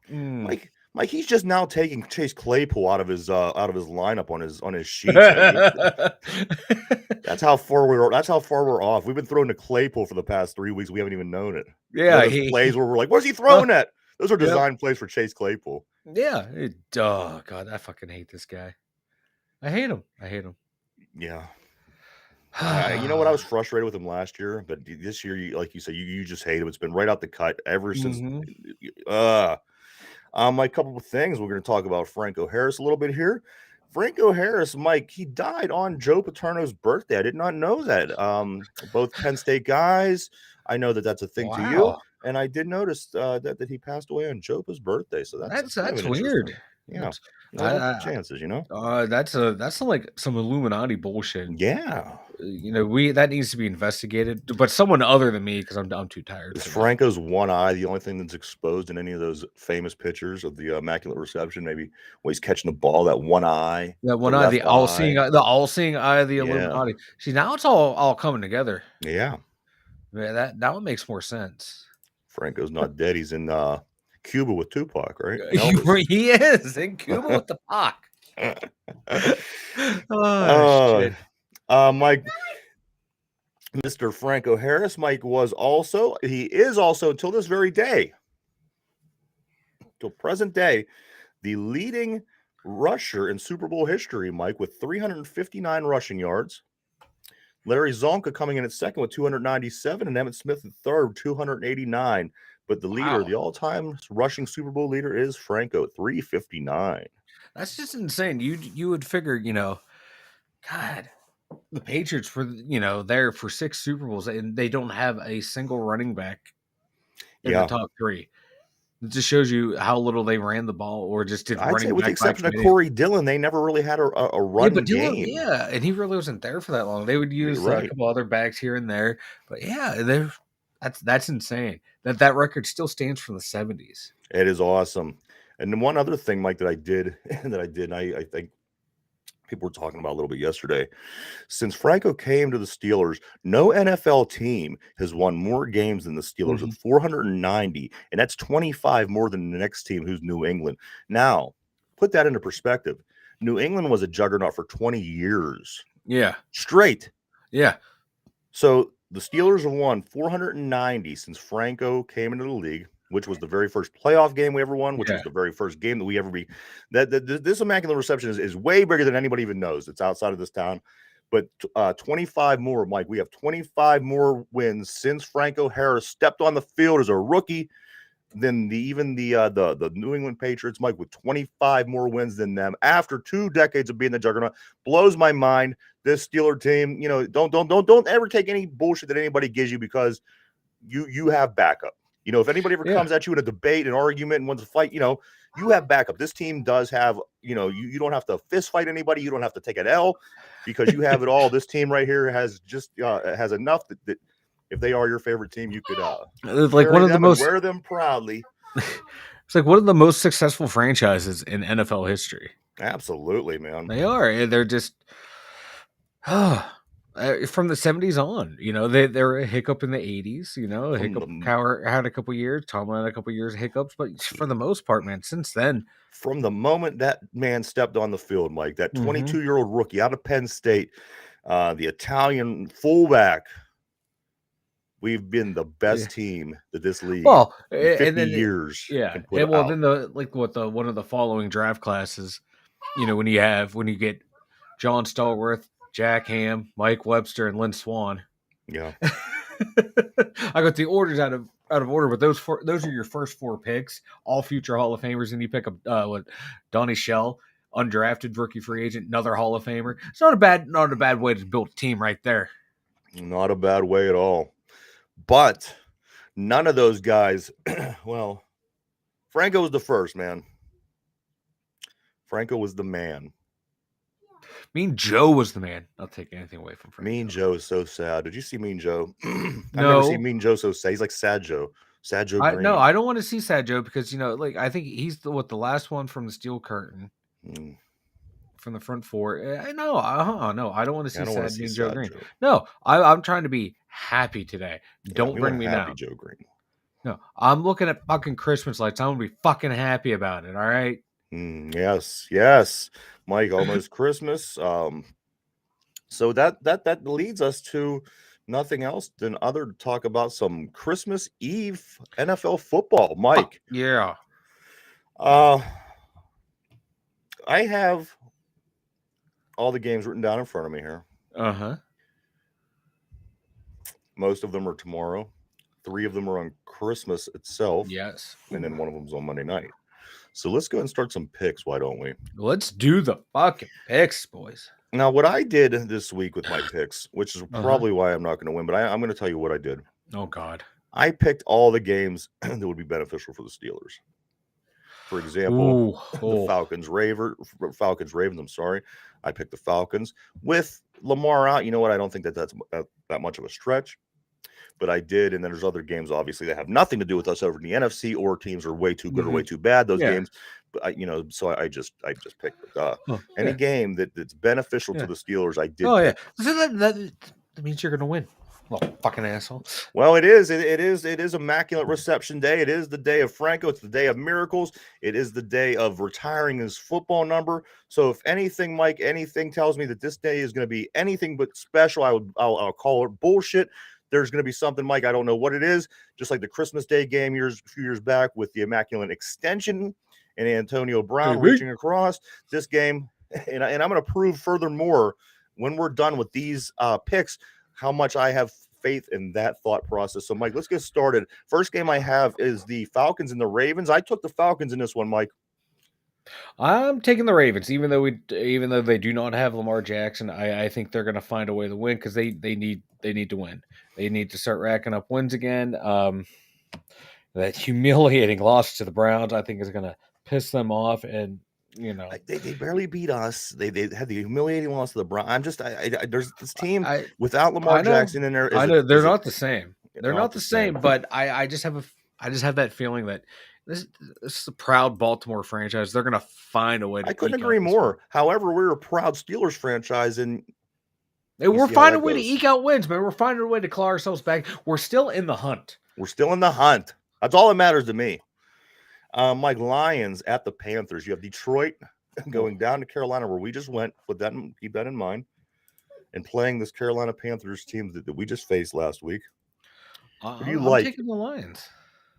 Mike Mike, he's just now taking Chase Claypool out of his lineup on his sheets. Like, that's how far we're off. We've been throwing to Claypool for the past 3 weeks. We haven't even known it. Yeah, Those plays where we're like, "What's he throwing at?" Those are Yep. designed plays for Chase Claypool. Yeah. Oh God, I fucking hate this guy. I hate him. Yeah. You know what? I was frustrated with him last year, but this year, like you said, you just hate him. It's been right out the cut ever since. A couple of things we're going to talk about Franco Harris a little bit here. Franco Harris, Mike, he died on Joe Paterno's birthday. I did not know that. Both Penn State guys. I know that that's a thing to you, and I did notice that he passed away on Jopa's birthday. So that's kind of weird. Yeah, chances, you know. That's like some Illuminati bullshit. Yeah, that needs to be investigated, but someone other than me, because I'm too tired. Is Franco's one eye the only thing that's exposed in any of those famous pictures of the Immaculate Reception? Maybe when he's catching the ball, that one eye, that one eye, the all-seeing eye of the Illuminati. See, now it's all coming together. Yeah, that one makes more sense. Franco's not dead. He's in Cuba with Tupac, right? He is in Cuba with the Pac. Shit. Mike, Mr. Franco Harris, Mike he is also until this very day, till present day, the leading rusher in Super Bowl history, Mike, with 359 rushing yards. Larry Zonka coming in at second with 297, and Emmitt Smith at third, 289. But the leader, the all-time rushing Super Bowl leader, is Franco, 359. That's just insane. You would figure, God, the Patriots were, there for 6 Super Bowls, and they don't have a single running back in the top 3. It just shows you how little they ran the ball, or just did running back. With the exception of Corey Dillon, they never really had a run game. Yeah, and he really wasn't there for that long. They would use a couple other backs here and there, but yeah, that's insane. That record still stands from the 70s. It is awesome. And then one other thing, Mike, that I did, I think people were talking about a little bit yesterday. Since Franco came to the Steelers, no NFL team has won more games than the Steelers with 490, and that's 25 more than the next team, who's New England. Now, put that into perspective. New England was a juggernaut for 20 years. Yeah. Straight. Yeah. So the Steelers have won 490 since Franco came into the league, which was the very first playoff game we ever won, which was the very first game that we ever this Immaculate Reception is way bigger than anybody even knows. It's outside of this town. But 25 more, Mike. We have 25 more wins since Franco Harris stepped on the field as a rookie than the New England Patriots, Mike, with 25 more wins than them after 2 decades of being the juggernaut. Blows my mind. This Steeler team, don't ever take any bullshit that anybody gives you, because you have backup. If anybody ever comes at you in a debate, an argument, and wants to fight, you have backup. This team does have, you don't have to fist fight anybody. You don't have to take an L, because you have it all. This team right here has has enough that if they are your favorite team, you could like one of the most wear them proudly. It's like one of the most successful franchises in NFL history. Absolutely, man. They are. They're just from the 70s on. They're a hiccup in the 80s. Hiccup Cowher had a couple years. Tomlin had a couple years of hiccups, but for the most part, man, since then, from the moment that man stepped on the field, Mike, that 22-year-old rookie out of Penn State, the Italian fullback. We've been the best team that this league. Well, 50 years. Yeah. And well, then one of the following draft classes, when you get John Stallworth, Jack Ham, Mike Webster, and Lynn Swan. Yeah. I got the orders out of order, but those are your first 4 picks, all future Hall of Famers, and you pick up Donnie Shell, undrafted rookie free agent, another Hall of Famer. It's not a bad way to build a team right there. Not a bad way at all. But none of those guys, well, Franco was the first, man. Franco was the man. Mean Joe was the man. I'll take anything away from Franco. Mean Joe is so sad. Did you see Mean Joe? I've No. never seen Mean Joe so sad. He's like Sad Joe. Sad Joe Green. No, I don't want to see Sad Joe, because, I think he's the last one from the Steel Curtain. From the front 4. No, I don't want to see Sad Joe Green. No, I'm trying to be happy today. Don't bring me down. Joe Green. No, I'm looking at fucking Christmas lights. I'm gonna be fucking happy about it. All right. Yes, Mike. Almost Christmas. So that leads us to nothing else than other to talk about some Christmas Eve NFL football, Fuck Mike. yeah. Uh, I have all the games written down in front of me here. Uh-huh. Most of them are tomorrow. 3 of them are on Christmas itself, Yes. and then one of them's on Monday night. So let's go ahead and start some picks. Why don't we? Let's do the fucking picks, boys. Now, what I did this week with my picks, which is Uh-huh. probably why I'm not going to win, but I'm going to tell you what I did. Oh God. I picked all the games that would be beneficial for the Steelers. For example, the Falcons Ravens. I'm sorry, I picked the Falcons with Lamar out. You know what? I don't think that's that much of a stretch, but I did. And then there's other games, obviously, that have nothing to do with us over in the NFC, or teams are way too good or way too bad. Those games, but so I just picked any game that's beneficial to the Steelers. I did. Oh pick. Yeah, so that means you're gonna win. Well, fucking asshole. Well, it is Immaculate Reception Day. It is the day of Franco. It's the day of miracles. It is the day of retiring his football number. So if anything, Mike, anything tells me that this day is going to be anything but special, I'll call it bullshit. There's going to be something, Mike. I don't know what it is. Just like the Christmas Day game a few years back with the Immaculate Extension and Antonio Brown reaching across this game. And I'm going to prove furthermore when we're done with these picks how much I have faith in that thought process. So, Mike, let's get started. First game I have is the Falcons and the Ravens. I took the Falcons in this one, Mike. I'm taking the Ravens, even though they do not have Lamar Jackson. I think they're going to find a way to win because they need to win. They need to start racking up wins again. That humiliating loss to the Browns, I think, is going to piss them off, and they barely beat us. They had the humiliating loss to the Browns. There's this team without Lamar Jackson in there. I know they're not the same. They're not the same, but I just have that feeling that this is a proud Baltimore franchise. They're going to find a way to. I couldn't agree more. However, we're a proud Steelers franchise, and we're finding a way to eke out wins, man. We're finding a way to claw ourselves back. We're still in the hunt. We're still in the hunt. That's all that matters to me. Mike, Lions at the Panthers. You have Detroit going down to Carolina, where we just went. Keep that in mind. And playing this Carolina Panthers team that we just faced last week. Who do you like? I'm taking the Lions.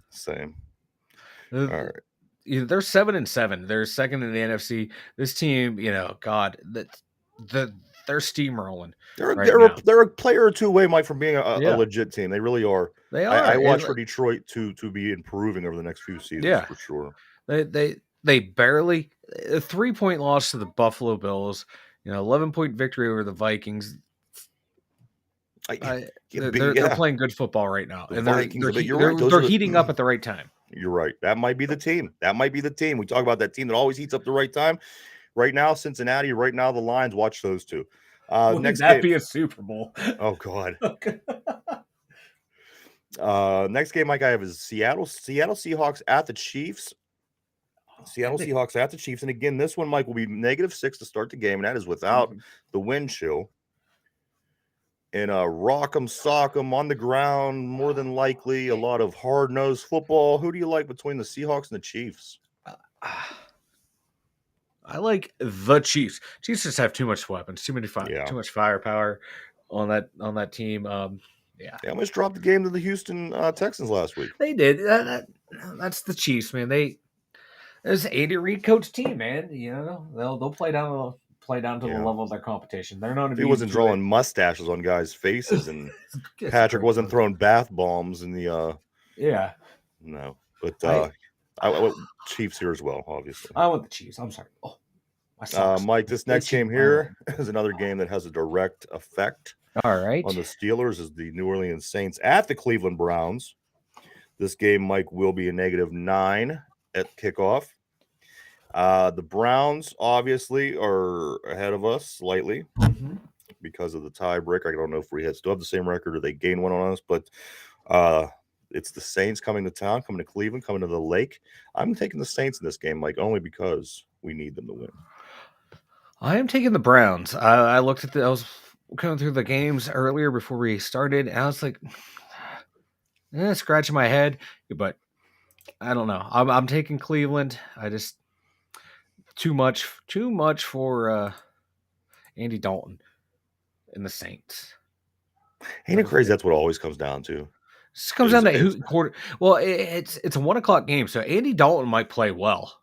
Same. All right. They're 7-7. They're second in the NFC. This team, God, they're steamrolling. They're a player or two away, Mike, from being a legit team. They really are. They are. I watch for Detroit to be improving over the next few seasons for sure. They barely a 3-point loss to the Buffalo Bills. 11-point victory over the Vikings. They're playing good football right now, and they're heating up at the right time. You're right. That might be the team. We talk about that team that always heats up the right time. Right now, Cincinnati. Right now, the Lions. Watch those two. Next game be a Super Bowl. Oh God. Next game, Mike, I have is Seattle Seahawks at the Chiefs. Seahawks at the Chiefs, and again, this one, Mike, will be -6 to start the game, and that is without the wind chill. And rock'em sock'em on the ground, more than likely a lot of hard-nosed football. Who do you like between the Seahawks and the Chiefs? I like the Chiefs. Chiefs just have too much weapons, too much firepower on that team. They almost dropped the game to the Houston Texans last week. They did. That's the Chiefs, man. It's an Andy Reid coach team, man. They'll play down to the level of their competition. They're not. He wasn't drawing mustaches on guys' faces, and Patrick wasn't throwing bath bombs in the. No, but I went Chiefs here as well. Obviously, I want the Chiefs. I'm sorry. Mike, this next game here is another game that has a direct effect. All right. On the Steelers is the New Orleans Saints at the Cleveland Browns. This game, Mike, will be a -9 at kickoff. The Browns obviously are ahead of us slightly because of the tiebreaker. I don't know if we still have the same record or they gain one on us, but it's the Saints coming to town, coming to Cleveland, coming to the lake. I'm taking the Saints in this game, Mike, only because we need them to win. I am taking the Browns. I looked at I was going through the games earlier before we started, and I was like, scratching my head, but I don't know. I'm taking Cleveland. I just too much for Andy Dalton and the Saints. Ain't it crazy? That's what it always comes down to. This comes Is down to it's who quarter. Well, it's a 1 o'clock game, so Andy Dalton might play well.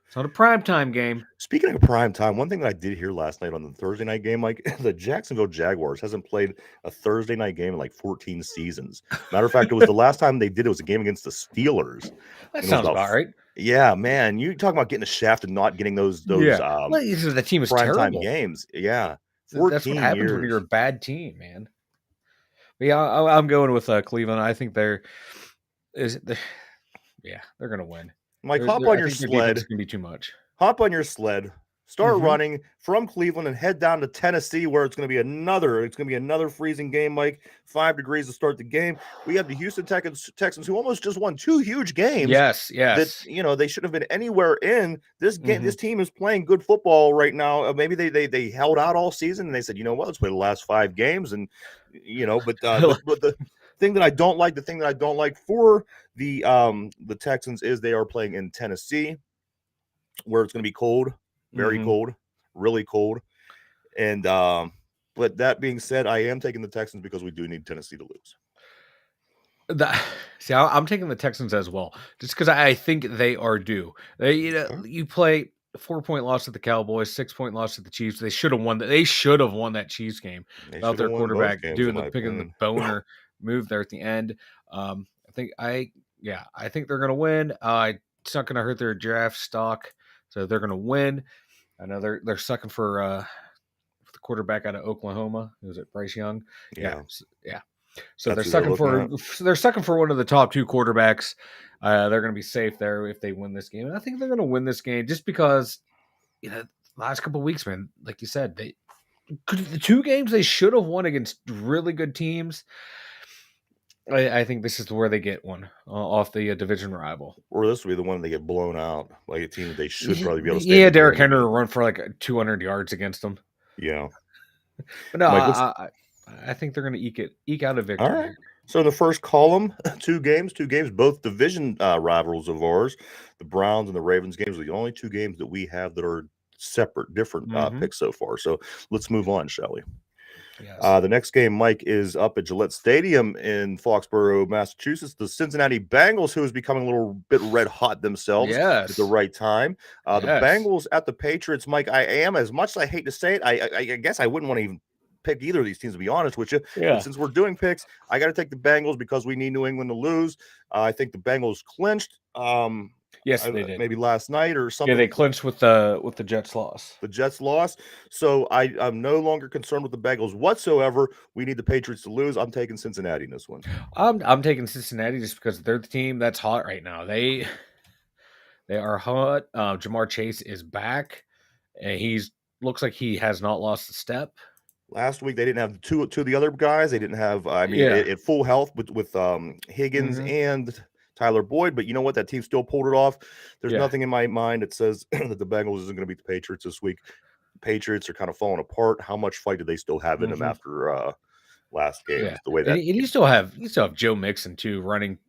It's not a primetime game. Speaking of prime time, one thing that I did hear last night on the Thursday night game, like the Jacksonville Jaguars hasn't played a Thursday night game in like 14 seasons. Matter of fact, it was the last time they did it was a game against the Steelers. That And it was sounds about about right. yeah, man. You talk about getting a shaft and not getting those Yeah. Well, the team is prime time terrible. games. Yeah. That's what 14 happens when you're a years. bad team, man. But yeah, I'm going with Cleveland. I think they're gonna win. Mike, hop on I your think their defense is sled. gonna be too much. Hop on your sled, start Mhm. running from Cleveland and head down to Tennessee, where it's going to be another freezing game, Mike. 5 degrees to start the game. We have the Houston Texans who almost just won 2 huge games Yes, that yes. they should have been anywhere in this game. This Mhm. team is playing good football right now. Maybe they held out all season and they said, you know what, let's play the last 5 games, and but the thing that I don't like for the Texans is they are playing in Tennessee, where it's going to be cold, very Mhm. cold, really cold. And but that being said, I am taking the Texans because we do need Tennessee to lose. See, I'm taking the Texans as well, just because I think they are due. Okay. You play a 4-point loss to the Cowboys, 6-point loss to the Chiefs. They should have won that. They should have won that Chiefs game They without should have their won both quarterback games, in doing my picking the opinion. boner move there at the end. I think they're gonna win. It's not gonna hurt their draft stock, so they're gonna win. I know they're sucking for the quarterback out of Oklahoma. Who's it, Bryce Young? Yeah, Yeah. So that's who they're looking at. they're sucking for one of the top 2 quarterbacks. They're going to be safe there if they win this game, and I think they're going to win this game just because last couple of weeks, man, like you said, the 2 games they should have won against really good teams. I think this is where they get one off the division rival. Or this will be the one they get blown out by a team that they should probably be able to stay in Yeah, the Derrick game Henry against. will run for like 200 yards against them, Yeah, but no, Mike. Let's I think they're going to eke out a all victory right. here. So in the first column, 2 games, both division rivals of ours. The Browns and the Ravens games are the only 2 games that we have that are separate, different Mm-hmm. picks so far. So let's move on, shall we? Yes. The next game, Mike, is up at Gillette Stadium in Foxborough, Massachusetts. The Cincinnati Bengals, who is becoming a little bit red hot themselves at the Yes. right time. The Yes. Bengals at the Patriots, Mike. I am, as much as I hate to say it, I guess I wouldn't want to even pick either of these teams, to be honest with you. But Yeah. since we're doing picks, I got to take the Bengals because we need New England to lose. I think the Bengals clinched. Yes, they did. Maybe last night or Yeah, they something. clinched with the Jets loss. The Jets lost. So I'm no longer concerned with the Bengals whatsoever. We need the Patriots to lose. I'm taking Cincinnati in this one. I'm taking Cincinnati just because they're the team that's hot right now. They are hot. Jamar Chase is back, and he's looks like he has not lost a step. Last week they didn't have two of the other guys. They didn't have, I mean, Yeah. at full health with Higgins Mhm. and Tyler Boyd. But you know what? That team still pulled it off. There's Yeah. nothing in my mind that says that the Bengals isn't going to beat the Patriots this week. Patriots are kind of falling apart. How much fight do they still have in them Mhm. after last game? Yeah. The way And that you game, still have Joe Mixon too running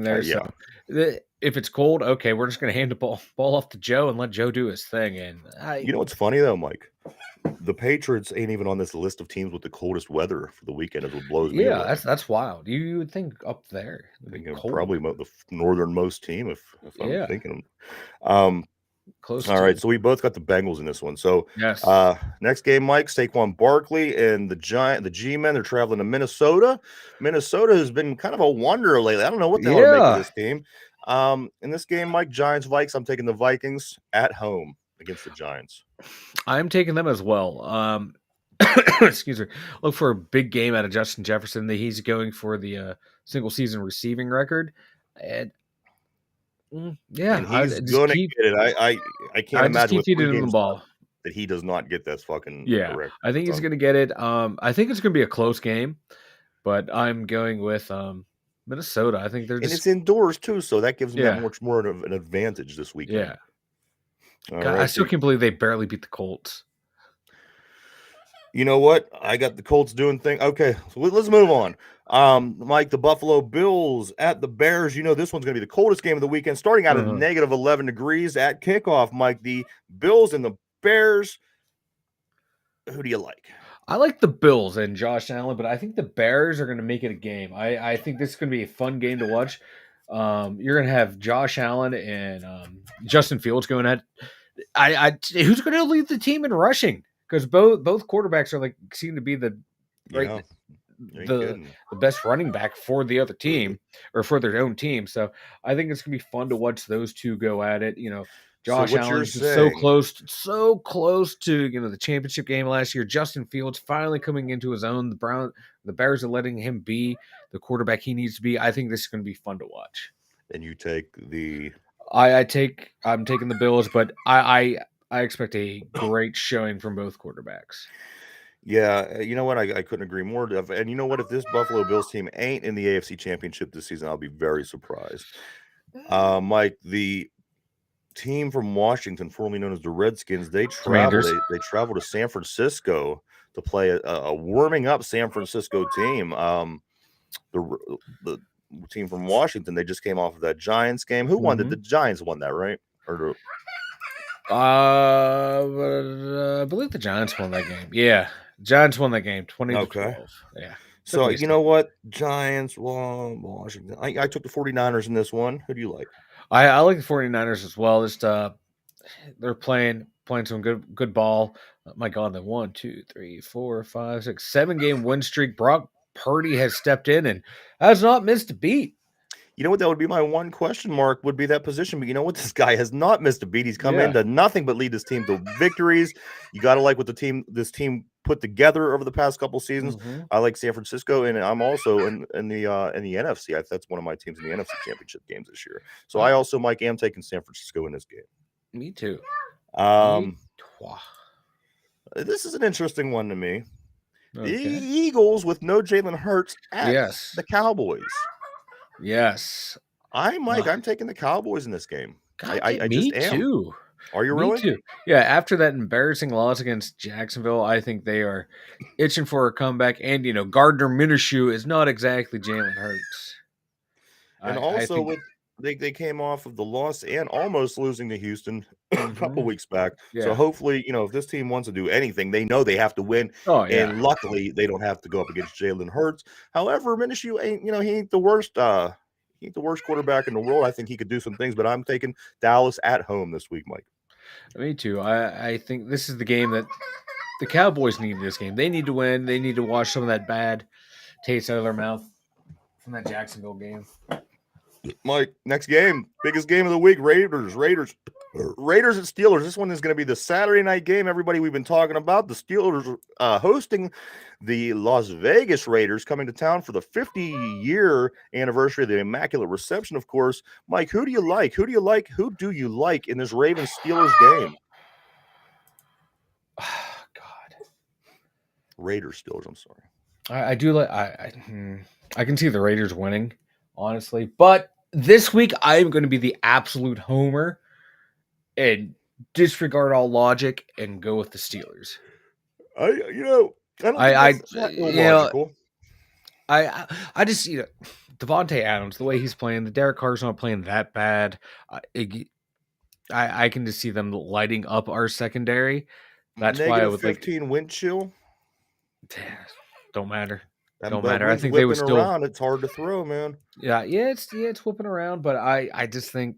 there. So yeah. if it's cold, okay, we're just gonna hand the ball off to Joe and let Joe do his thing. And You know what's funny though, Mike? The Patriots ain't even on this list of teams with the coldest weather for the weekend. Is what blows me yeah, away. that's wild. You would think up there it'd be cold. Probably the northernmost team, if I'm Yeah, thinking. All close right, to. so we both got the Bengals in this one. So Yes. next game, Mike, Saquon Barkley and the G-men. They're traveling to Minnesota. Minnesota has been kind of a wonder lately. I don't know what the hell to make of Yeah. this team. In this game, Mike, Giants Vikes. I'm taking the Vikings at home against the Giants. I'm taking them as well. Excuse me. Look for a big game out of Justin Jefferson. That he's going for the single season receiving record, and yeah, And he's just gonna get it. I can't I just imagine keep with 3 feeding him the games ball. that he does not get that fucking Yeah, record. I think he's So, going to get it. I think it's going to be a close game, but I'm going with Minnesota. I think they're and just it's indoors too, so that gives them that yeah, much more of an advantage this weekend. yeah. All God, I right, so still can't believe they barely beat the Colts. You know what? I got the Colts doing thing. Okay, so let's move on. Mike, the Buffalo Bills at the Bears. You know this one's going to be the coldest game of the weekend, starting out at Uh-huh. negative 11 degrees at kickoff. Mike, the Bills and the Bears. Who do you like? I like the Bills and Josh Allen, but I think the Bears are going to make it a game. I think this is going to be a fun game to watch. You're going to have Josh Allen and Justin Fields going at. Who's going to lead the team in rushing? Because both quarterbacks are like seem to be the right Yeah, you ain't the kidding. the best running back for the other team or for their own team. So I think it's gonna be fun to watch those two go at it. So Josh what you're Allen's just saying, so close to the championship game last year. Justin Fields finally coming into his own. The Bears are letting him be the quarterback he needs to be. I think this is gonna be fun to watch. and you take the I'm taking the Bills, but I expect a great showing from both quarterbacks. yeah. You know what? I couldn't agree more. And you know what? If this Buffalo Bills team ain't in the AFC Championship this season, I'll be very surprised. Mike, the team from Washington, formerly known as the Redskins, they travel. Commanders. They travel to San Francisco to play a warming up San Francisco team. The team from Washington, they just came off of that Giants game. Who won? The Mhm. Giants won that, right? Or I believe the Giants won that game. Yeah, Giants won that game, 20 to okay. 12. Yeah, took So me a you know second. what? Giants, Washington. I took the 49ers in this one. Who do you like? I like the 49ers as well. Just they're playing some good ball. My God, the 1, 2, 3, 4, 5, 6, 7 game win streak. Brock Purdy has stepped in and has not missed a beat. You know what? That would be my one question mark, would be that position. But you know what? This guy has not missed a beat. He's come Yeah. into nothing but lead this team to victories. You got to like what this team put together over the past couple seasons. Hmm. I like San Francisco, and I'm also in the NFC. That's one of my teams in the NFC Championship games this year. So I also, Mike, am taking San Francisco in this game. Me too. Me Um, too. this is an interesting one to me. The Okay. Eagles with no Jalen Hurts at Yes. the Cowboys. Yes. Mike. Uh, I'm taking the Cowboys in this game. God, I me just am. too. Are you Me really? too. Yeah, after that embarrassing loss against Jacksonville, I think they are itching for a comeback. And Gardner Minshew is not exactly Jalen Hurts. And I also think. with they came off of the loss and almost losing to Houston a couple Mhm. weeks back. So Yeah. hopefully, if this team wants to do anything, they know they have to win. Oh yeah. And luckily, they don't have to go up against Jalen Hurts. However, Minshew ain't, he ain't the worst. He ain't the worst quarterback in the world. I think he could do some things, but I'm taking Dallas at home this week, Mike. Me too. I think this is the game that the Cowboys need. This game, they need to win. They need to wash some of that bad taste out of their mouth from that Jacksonville game. Mike, next game, biggest game of the week, Raiders at Steelers. This one is going to be the Saturday night game. Everybody we've been talking about, the Steelers hosting the Las Vegas Raiders, coming to town for the 50-year anniversary of the Immaculate Reception, of course. Mike, who do you like? Who do you like? Who do you like in this Ravens Steelers game? God, Raiders Steelers. I'm sorry. I do like. I can see the Raiders winning, honestly, but this week I'm going to be the absolute homer and disregard all logic and go with the Steelers. I don't think I that's that illogical. I just Devontae Adams, the way he's playing, the Derek Carr's not playing that bad. I can just see them lighting up our secondary. That's why I Negative would like. 15 wind chill. Don't matter. That, Don't that matter. I wind's think they would whipping still. around. It's hard to throw, man. It's whipping around, but I just think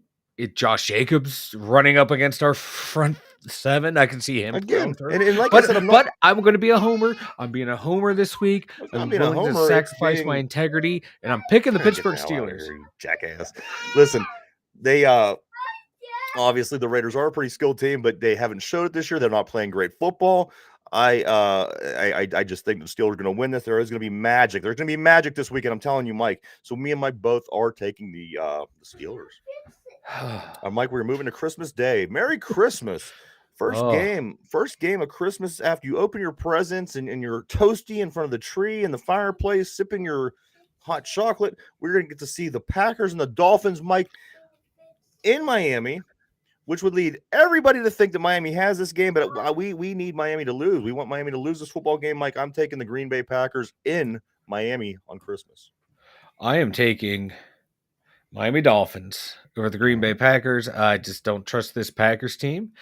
Josh Jacobs running up against our front seven. I can see him throwing Again, through. and like I said, But I'm going to be a homer. I'm being a homer this week. it's not I'm being a willing to homer. It's sacrifice my being integrity, and I'm picking the get Pittsburgh the hell out of Steelers. here, you jackass. Listen, they obviously the Raiders are a pretty skilled team, but they haven't showed it this year. They're not playing great football. I just think the Steelers are going to win this. There is going to be magic. There's going to be magic this weekend. I'm telling you, Mike. So me and Mike both are taking the Steelers. Mike, we're moving to Christmas Day. Merry Christmas. First Oh, game of Christmas after you open your presents and you're toasty in front of the tree and the fireplace, sipping your hot chocolate. We're going to get to see the Packers and the Dolphins, Mike, in Miami. which would lead everybody to think that Miami has this game, but we need Miami to lose. We want Miami to lose this football game, Mike. I'm taking the Green Bay Packers in Miami on Christmas. I am taking Miami Dolphins over the Green Bay Packers. I just don't trust this Packers team.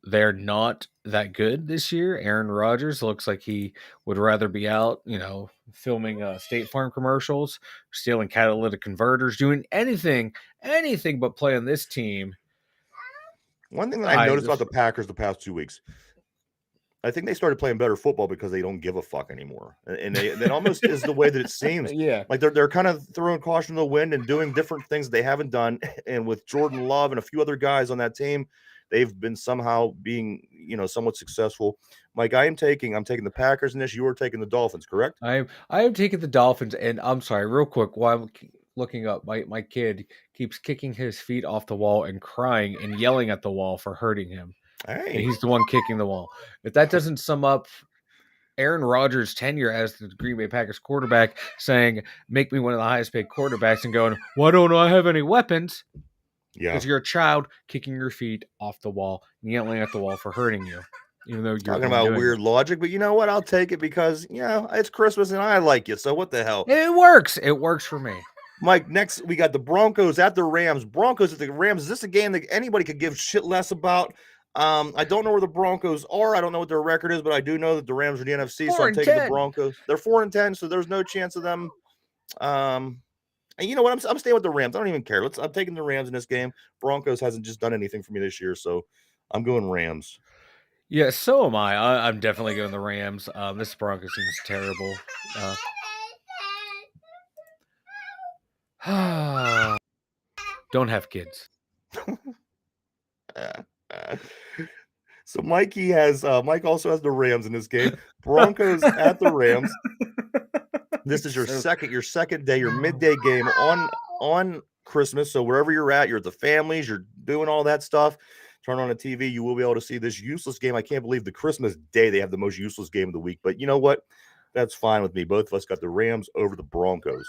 They're not that good this year. Aaron Rodgers looks like he would rather be out, filming State Farm commercials, stealing catalytic converters, doing anything but play on this team. One thing that I've noticed about the Packers the past 2 weeks, I think they started playing better football because they don't give a fuck anymore, and that almost is the way that it seems. Yeah, like they're kind of throwing caution to the wind and doing different things they haven't done. And with Jordan Love and a few other guys on that team, they've been somehow being somewhat successful. Mike, I'm taking the Packers in this. You are taking the Dolphins, correct? I am taking the Dolphins, and I'm sorry, real quick, while I'm looking up, my kid keeps kicking his feet off the wall and crying and yelling at the wall for hurting him. Hey. And he's the one kicking the wall. If that doesn't sum up Aaron Rodgers' tenure as the Green Bay Packers quarterback, saying, make me one of the highest paid quarterbacks, and going, why don't I have any weapons? Yeah. Because you're a child kicking your feet off the wall and yelling at the wall for hurting you. Even though you're talking about weird logic, but you know what? I'll take it because, it's Christmas and I like you. So what the hell? It works. It works for me. Mike, next we got the Broncos at the Rams. Broncos at the Rams. Is this a game that anybody could give shit less about? I don't know where the Broncos are. I don't know what their record is, but I do know that the Rams are the NFC, so I'm taking the Broncos. They're 4-10, so there's no chance of them. And you know what? I'm staying with the Rams. I don't even care. I'm taking the Rams in this game. Broncos hasn't just done anything for me this year, so I'm going Rams. Yeah, so am I. I'm definitely going the Rams. This Broncos team is terrible. Don't have kids. So Mike also has the Rams in this game. Broncos at the Rams. This is your second day, your midday game on Christmas. So wherever you're at the families, you're doing all that stuff. Turn on the TV, you will be able to see this useless game. I can't believe the Christmas day they have the most useless game of the week. But you know what? That's fine with me. Both of us got the Rams over the Broncos.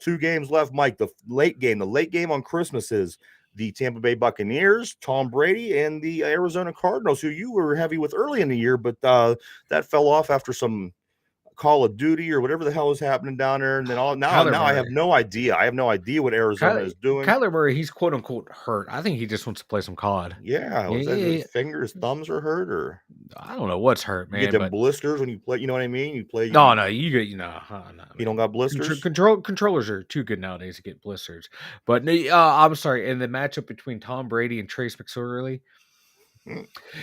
2 games left, Mike. The late game on Christmas is the Tampa Bay Buccaneers, Tom Brady, and the Arizona Cardinals, who you were heavy with early in the year, but that fell off after some Call of Duty or whatever the hell is happening down there. And then now I have no idea. I have no idea what Arizona is doing. Kyler Murray, he's quote unquote hurt. I think he just wants to play some COD. Yeah. His fingers, thumbs are hurt, or I don't know what's hurt, man. You get them blisters when you play, you know what I mean? You play. No, you get, no. You don't got blisters? Controllers are too good nowadays to get blisters. But I'm sorry. In the matchup between Tom Brady and Trace McSorley,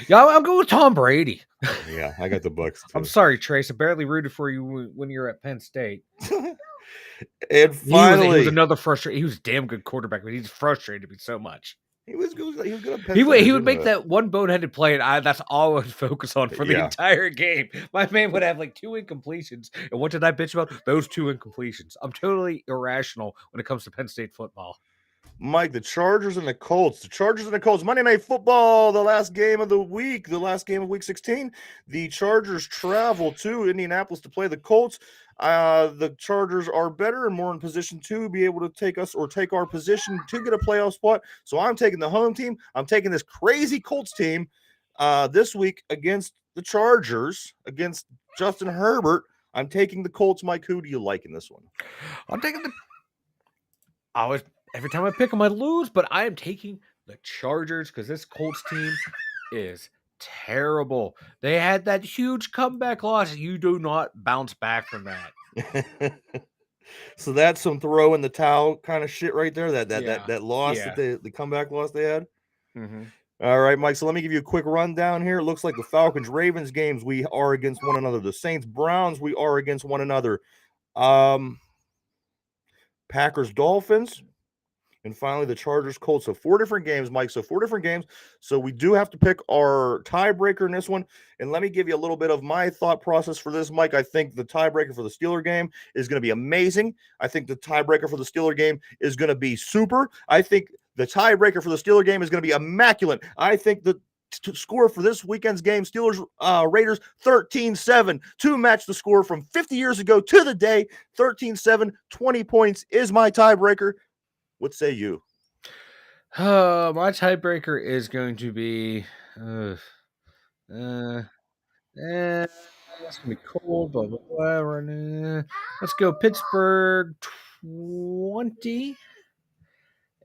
yeah, I'm going with Tom Brady. Yeah, I got the Bucks too. I'm sorry, Trace. I barely rooted for you when you were at Penn State. And finally, he was another frustrated. He was a damn good quarterback, but he just frustrated me so much. He was good at Penn State. He would make that one boneheaded play, and that's all I would focus on for the entire game. My man would have like 2 incompletions. And what did I bitch about? Those 2 incompletions. I'm totally irrational when it comes to Penn State football. Mike, the Chargers and the Colts. Monday Night Football, the last game of the week, the last game of Week 16. The Chargers travel to Indianapolis to play the Colts. The Chargers are better and more in position to be able to take our position to get a playoff spot. So I'm taking the home team. I'm taking this crazy Colts team this week against the Chargers, against Justin Herbert. I'm taking the Colts. Mike, who do you like in this one? I'm taking every time I pick them, I lose, but I am taking the Chargers because this Colts team is terrible. They had that huge comeback loss. You do not bounce back from that. So that's some throw in the towel kind of shit right there. That loss, the comeback loss they had. Mm-hmm. All right, Mike. So let me give you a quick rundown here. It looks like the Falcons-Ravens games, we are against one another. The Saints-Browns, we are against one another. Packers-Dolphins. And finally, the Chargers-Colts. So 4 different games, Mike. So 4 different games. So we do have to pick our tiebreaker in this one. And let me give you a little bit of my thought process for this, Mike. I think the tiebreaker for the Steeler game is going to be amazing. I think the tiebreaker for the Steeler game is going to be super. I think the tiebreaker for the Steeler game is going to be immaculate. I think the score for this weekend's game, Steelers Raiders 13-7, to match the score from 50 years ago to the day. 13-7, 20 points is my tiebreaker. What say you? My tiebreaker is going to be. It's gonna be cold, blah blah blah. Let's go Pittsburgh 20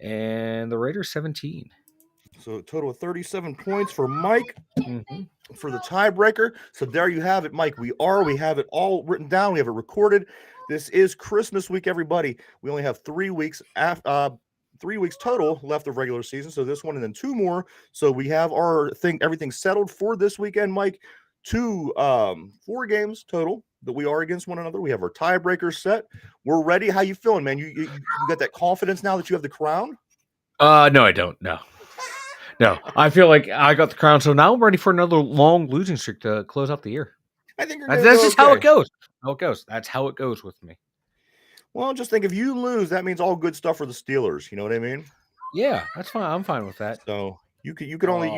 and the Raiders 17. So a total of 37 points for Mike Mm-hmm. for the tiebreaker. So there you have it, Mike. We have it all written down. We have it recorded. This is Christmas week, everybody. We only have 3 weeks 3 weeks total left of regular season. So this one and then 2 more. So we have everything settled for this weekend, Mike. 4 games total that we are against one another. We have our tiebreaker set. We're ready. How you feeling, man? You got that confidence now that you have the crown? No, I don't. No, I feel like I got the crown, so now I'm ready for another long losing streak to close out the year. I think That's just how it goes. That's how it goes with me. Well, just think if you lose, that means all good stuff for the Steelers. You know what I mean? Yeah, that's fine. I'm fine with that. So you can only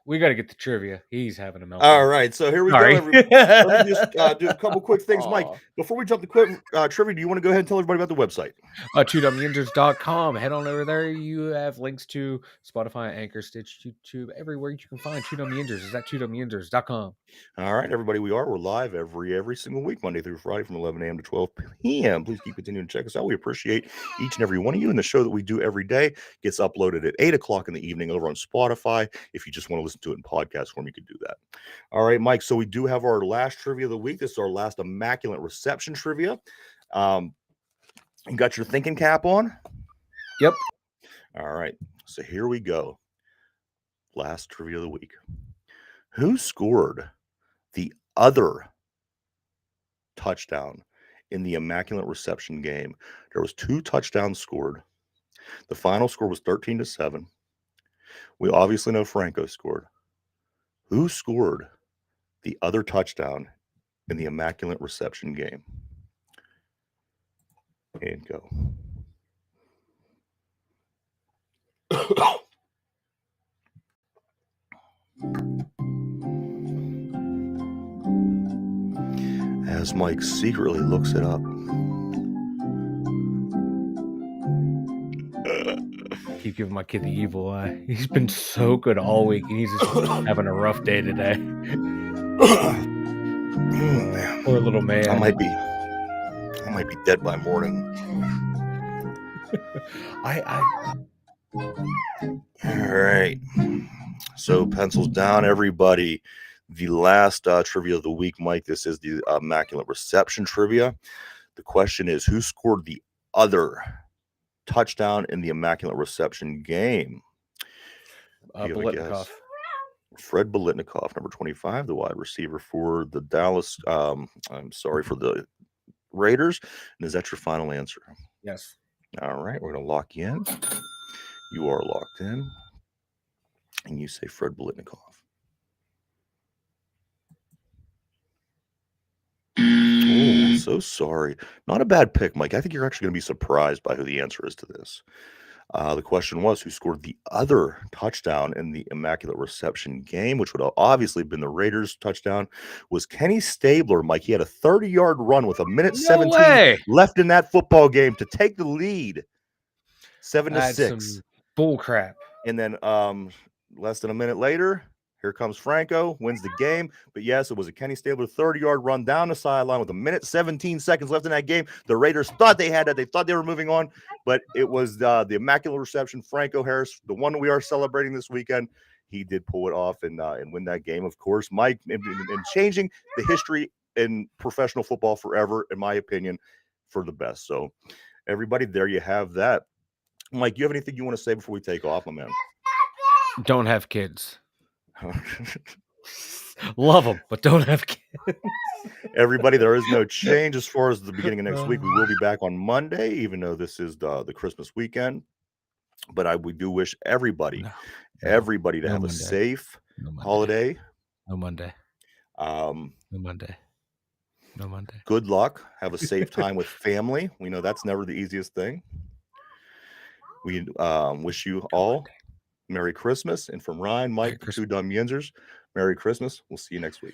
we got to get the trivia. He's having a meltdown. All right, so here we go. Let me just do a couple quick things, Mike. Before we jump to quick trivia, do you want to go ahead and tell everybody about the website? Dumyinzers.com. Head on over there. You have links to Spotify, Anchor, Stitch, YouTube, everywhere you can find Dum Yinzers. Is at dumyinzers.com. All right, everybody, we're live every single week, Monday through Friday from 11 a.m. to 12 p.m. Please keep continuing to check us out. We appreciate each and every one of you. And the show that we do every day gets uploaded at 8 o'clock in the evening over on Spotify. If you just want to listen to it in podcast form, you can do that. All right, Mike, so we do have our last trivia of the week. This is our last Immaculate Reception trivia. You got your thinking cap on? Yep. All right, so here we go. Last trivia of the week. Who scored the other touchdown in the Immaculate Reception game? There was 2 touchdowns scored. The final score was 13-7. We obviously know Franco scored. Who scored the other touchdown in the Immaculate Reception game? And go. As Mike secretly looks it up. Keep giving my kid the evil eye. He's been so good all week. He's just having a rough day today. Poor little man. I might be dead by morning. All right. So pencils down, everybody. The last trivia of the week, Mike. This is the Immaculate Reception trivia. The question is, who scored the other touchdown in the Immaculate Reception game? Bolitnikov. Fred Bolitnikov, number 25, the wide receiver for the for the Raiders. And is that your final answer? Yes. All right, we're going to lock you in. You are locked in. And you say Fred Bolitnikov. Oh, so sorry. Not a bad pick, Mike. I think you're actually going to be surprised by who the answer is to this. The question was, who scored the other touchdown in the Immaculate Reception game, which would have obviously been the Raiders' touchdown, was Kenny Stabler, Mike. He had a 30-yard run with 1:17 left in that football game to take the lead, 7-6. Bull crap. And then less than a minute later, here comes Franco, wins the game. But yes, it was a Kenny Stabler 30-yard run down the sideline with 1:17 left in that game. The Raiders thought they had it. They thought they were moving on, but it was the Immaculate Reception. Franco Harris, the one we are celebrating this weekend. He did pull it off and win that game, of course. Mike, and changing the history in professional football forever, in my opinion, for the best. So, everybody, there you have that. Mike, you have anything you want to say before we take off, my man? Don't have kids. Love them, but don't have kids. Everybody, there is no change as far as the beginning of next week. We will be back on Monday, even though this is the Christmas weekend. But we do wish everybody to have Monday. A safe holiday. No Monday. No Monday. No Monday. Good luck. Have a safe time with family. We know that's never the easiest thing. We wish you all Merry Christmas. And from Ryan, Mike, the 2 Dum Yinzers, Merry Christmas. We'll see you next week.